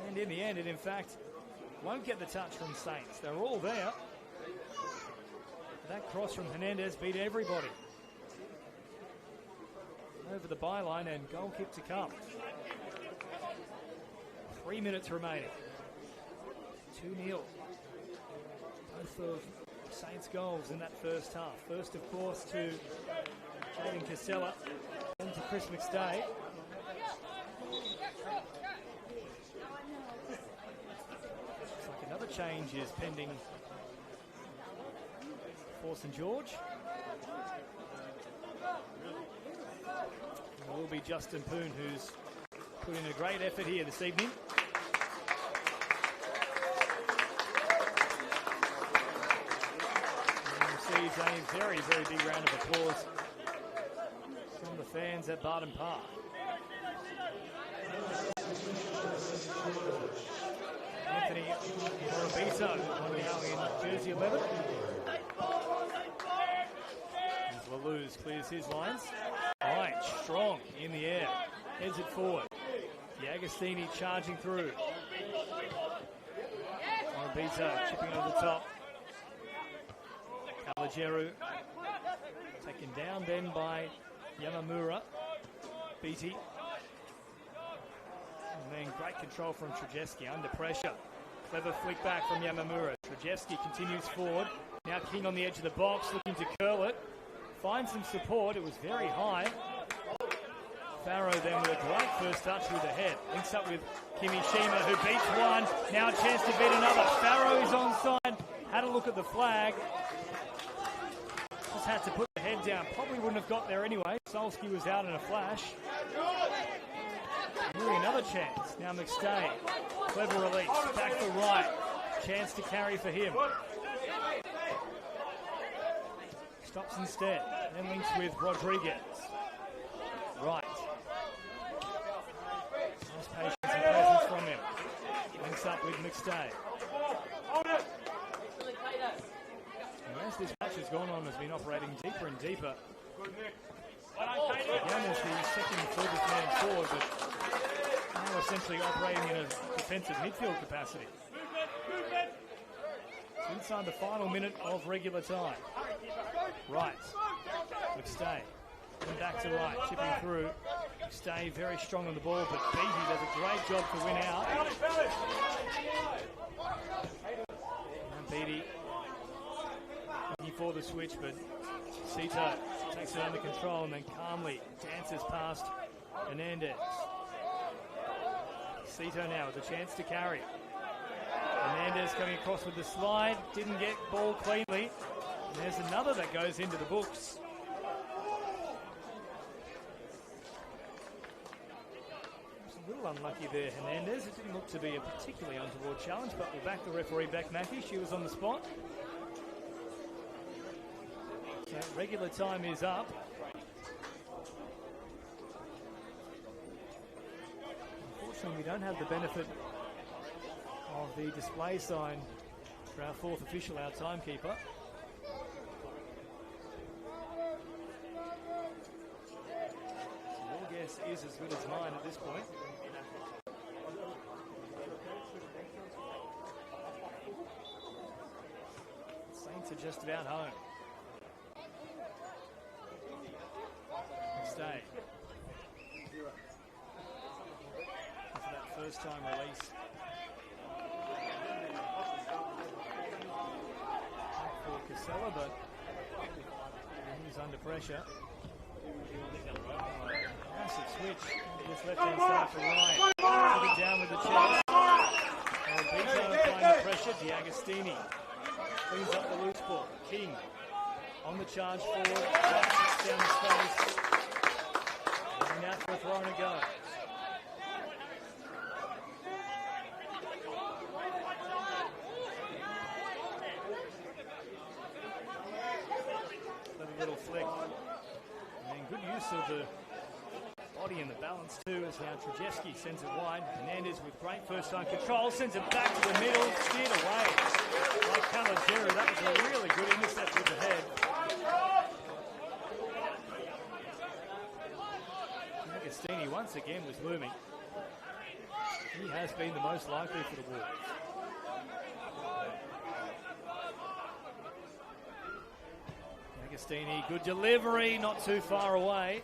And in the end, it in fact won't get the touch from Saints. They're all there. That cross from Hernandez beat everybody. Over the byline and goal kick to come. 3 minutes remaining. 2-0. Both of Saints goals in that first half. First, of course, to Jaden Casella, then to Chris McStay. Looks like another change is pending for St George. It will be Justin Poon, who's put in a great effort here this evening. And receives a very, very big round of applause from the fans at Barton Park. Anthony Morabito now in jersey 11. As Laluz clears his lines. Right, strong in the air. Heads it forward. D'Agostini charging through. Morabito chipping over the top. Cavaliero taken down then by Yamamura. Beatty. And then great control from Trajewski under pressure. Clever flick back from Yamamura. Trajewski continues forward. Now King on the edge of the box looking to curl it. Finds some support. It was very high. Farrow then with a great first touch with the head. Links up with Kimishima, who beats one. Now a chance to beat another. Farrow is onside. Had a look at the flag. Just had to put the head down. Probably wouldn't have got there anyway. Solsky was out in a flash. Really another chance. Now McStay. Clever release. Back to right. Chance to carry for him. Stops instead. Then links with Rodriguez. Right. Nice patience and presence from him. Links up with McStay. And as this match has gone on, has been operating deeper and deeper. Young is the second furthest man forward, but now essentially operating in a defensive midfield capacity. It's inside the final minute of regular time. Right. McStay. And back to right, chipping through. McStay very strong on the ball, but Beatty does a great job to win out. And Beatty looking for the switch, but Cito takes it under control and then calmly dances past Hernandez. Cito now with a chance to carry. Hernandez coming across with the slide, didn't get ball cleanly. And there's another that goes into the books. A little unlucky there, Hernandez. It didn't look to be a particularly untoward challenge, but we'll back the referee back, Mackie. She was on the spot. So regular time is up. Unfortunately, we don't have the benefit of the display sign for our fourth official, our timekeeper. So your guess is as good as mine at this point. Saints are just about home. Stay. After that first time release. For Casella, but he's under pressure. Massive switch. This left hand side for Ryan. Put it down with the chest. And Bito applying the pressure. D'Agostini cleans up the loose ball. King on the charge forward. Right down the space. And out for a throw and a go. Little flick. And then good use of the body and the balance too, as now Trajewski sends it wide. Hernandez with great first time control, sends it back to the middle, steered away. Like Calagera, that was a really good intercept with the head. Agostini once again was looming. He has been the most likely for the Wolves. Agostini, good delivery, not too far away.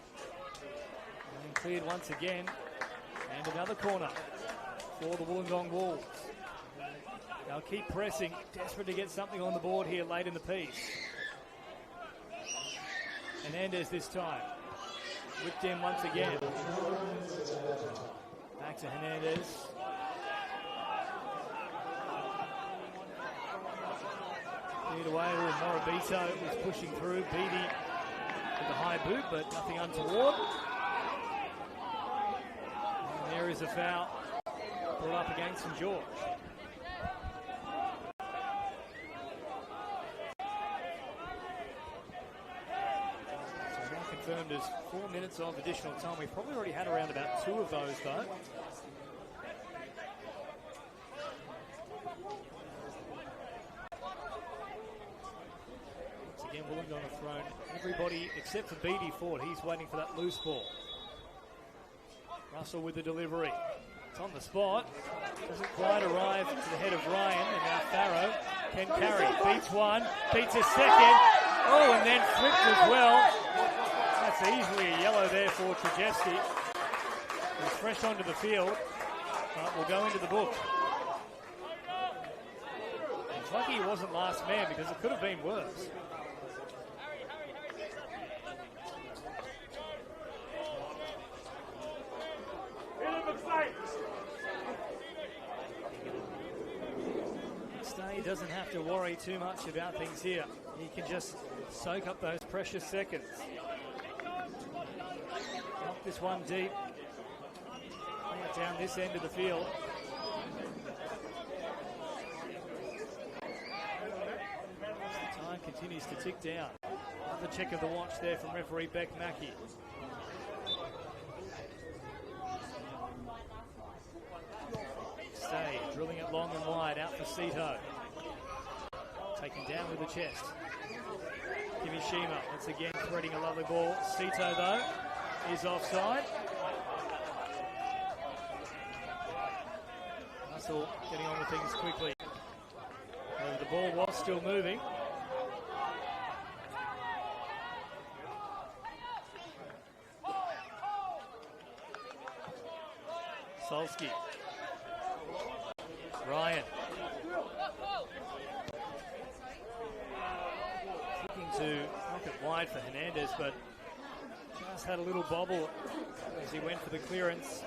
And cleared once again. And another corner for the Wollongong Wolves. They'll keep pressing, desperate to get something on the board here late in the piece. Hernandez this time. Whipped in once again. Back to Hernandez. Cleared away, Morabito was pushing through. Beatty with the high boot, but nothing untoward. And there is a foul brought up against St George. So now confirmed as 4 minutes of additional time. We've probably already had around about 2 of those though. Again, Wollongong have thrown everybody except for Beatty forward. He's waiting for that loose ball. Russell with the delivery. It's on the spot. Doesn't quite arrive to the head of Ryan. And now Farrow can carry. Beats one. Beats a second. Oh, and then flipped as well. That's easily a yellow there for Trajewski. He's fresh onto the field. But will go into the book. It's lucky he wasn't last man because it could have been worse. Stay he doesn't have to worry too much about things here. He can just soak up those precious seconds. Knock this one deep. Down this end of the field. Time continues to tick down. Another check of the watch there from referee Beck Mackey. Stay drilling it long and wide out for Sito. Taken down with the chest. Kimishima once again threading a lovely ball. Sito though is offside. Russell getting on with things quickly. The ball was still moving. Solski. Ryan. Looking to knock it wide for Hernandez, but just had a little bobble as he went for the clearance.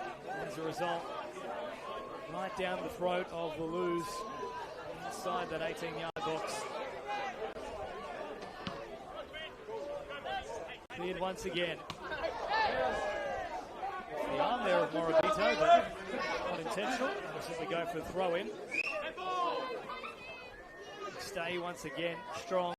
As a result, right down the throat of the Lose inside that 18-yard box. Cleared once again. The arm there of Morabito, but not intentional. We'll simply go for the throw in. Stay once again strong.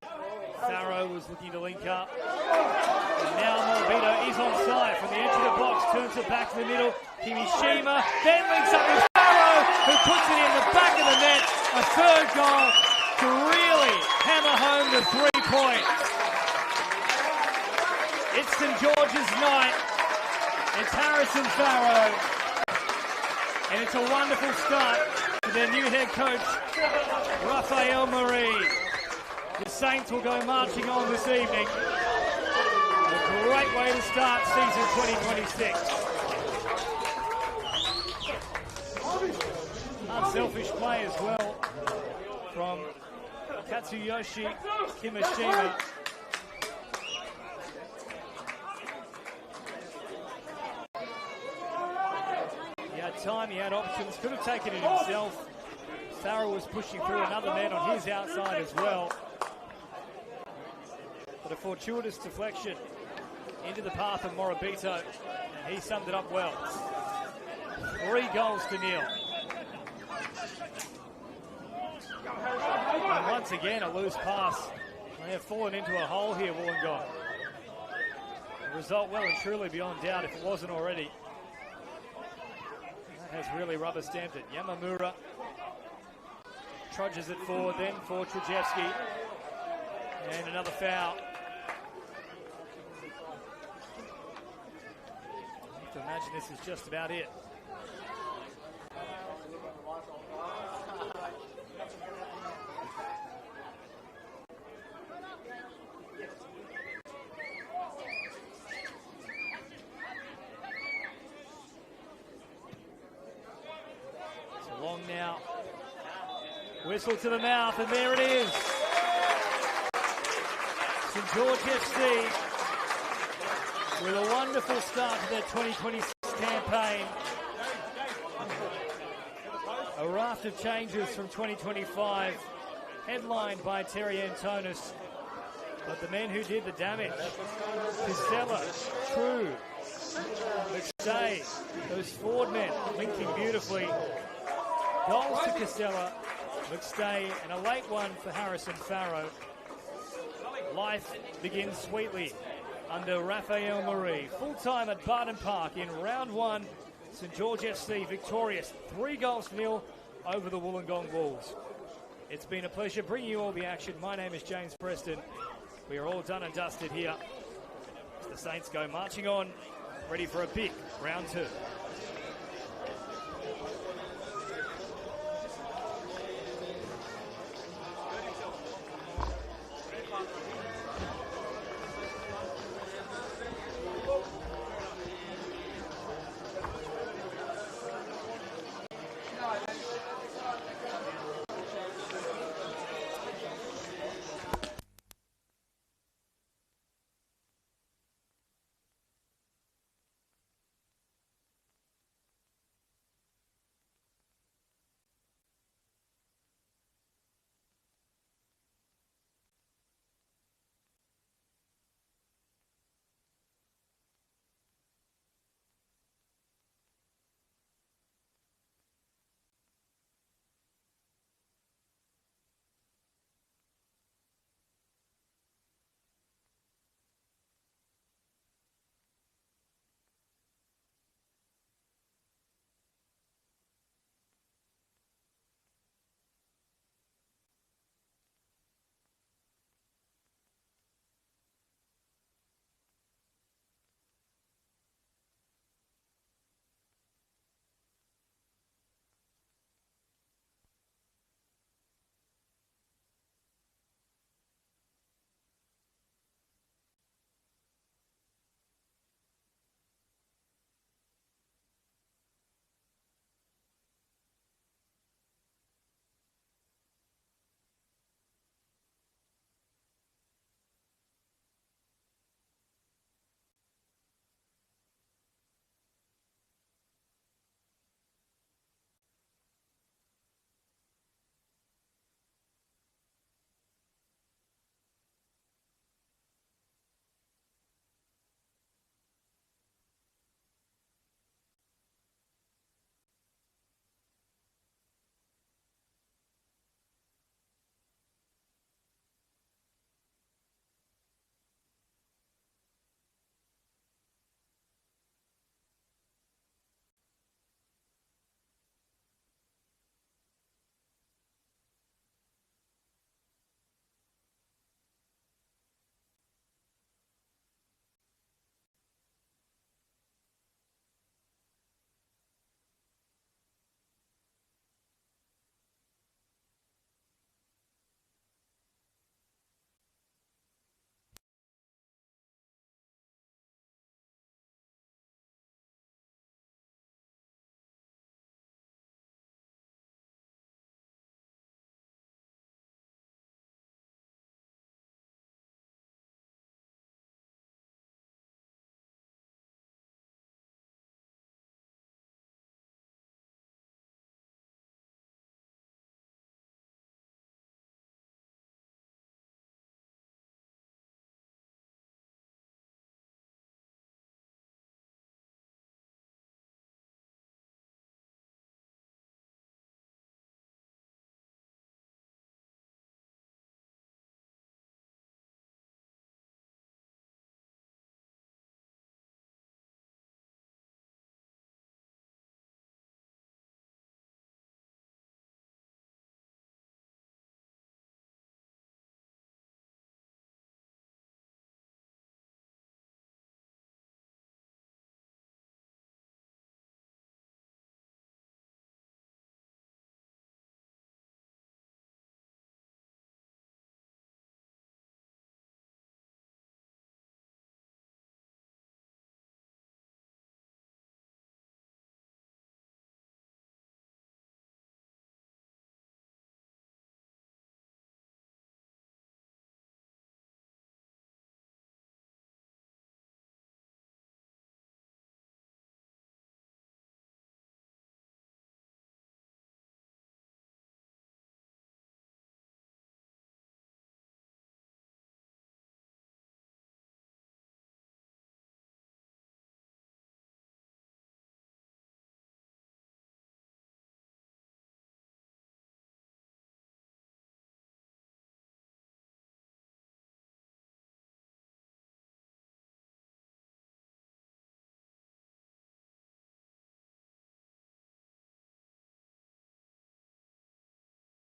Farrow was looking to link up. And now Morabito is onside from the edge of the box, turns it back to the middle. Kimishima then links up with Farrow, who puts it in the back of the net. A third goal to really hammer home the 3 points. It's St George's night. It's Harrison Farrow. And it's a wonderful start to their new head coach, Raphael Marie. The Saints will go marching on this evening. A great way to start season 2026. Unselfish play as well from Katsuyoshi Kimishima. He had time, he had options, could have taken it himself. Farrell was pushing through another man on his outside as well. But a fortuitous deflection into the path of Morabito, and he summed it up well. 3 goals to nil. And once again, a loose pass. They have fallen into a hole here, Wollongong. The result well and truly beyond doubt if it wasn't already. That has really rubber-stamped it. Yamamura trudges it forward then for Trajewski. And another foul. I have to imagine this is just about it. It's long now. Whistle to the mouth, and there it is. St George FC with a wonderful start to their 2026 campaign. A raft of changes from 2025, headlined by Terry Antonis. But the men who did the damage, Casella, True, McStay, those forward men linking beautifully. Goals to Casella, McStay, and a late one for Harrison Farrow. Life begins sweetly under Raphael Marie. Full-time at Barton Park in round 1. St George FC victorious, 3 goals to nil over the Wollongong Wolves. It's been a pleasure bringing you all the action. My name is James Preston. We are all done and dusted here. The Saints go marching on, ready for a big round 2.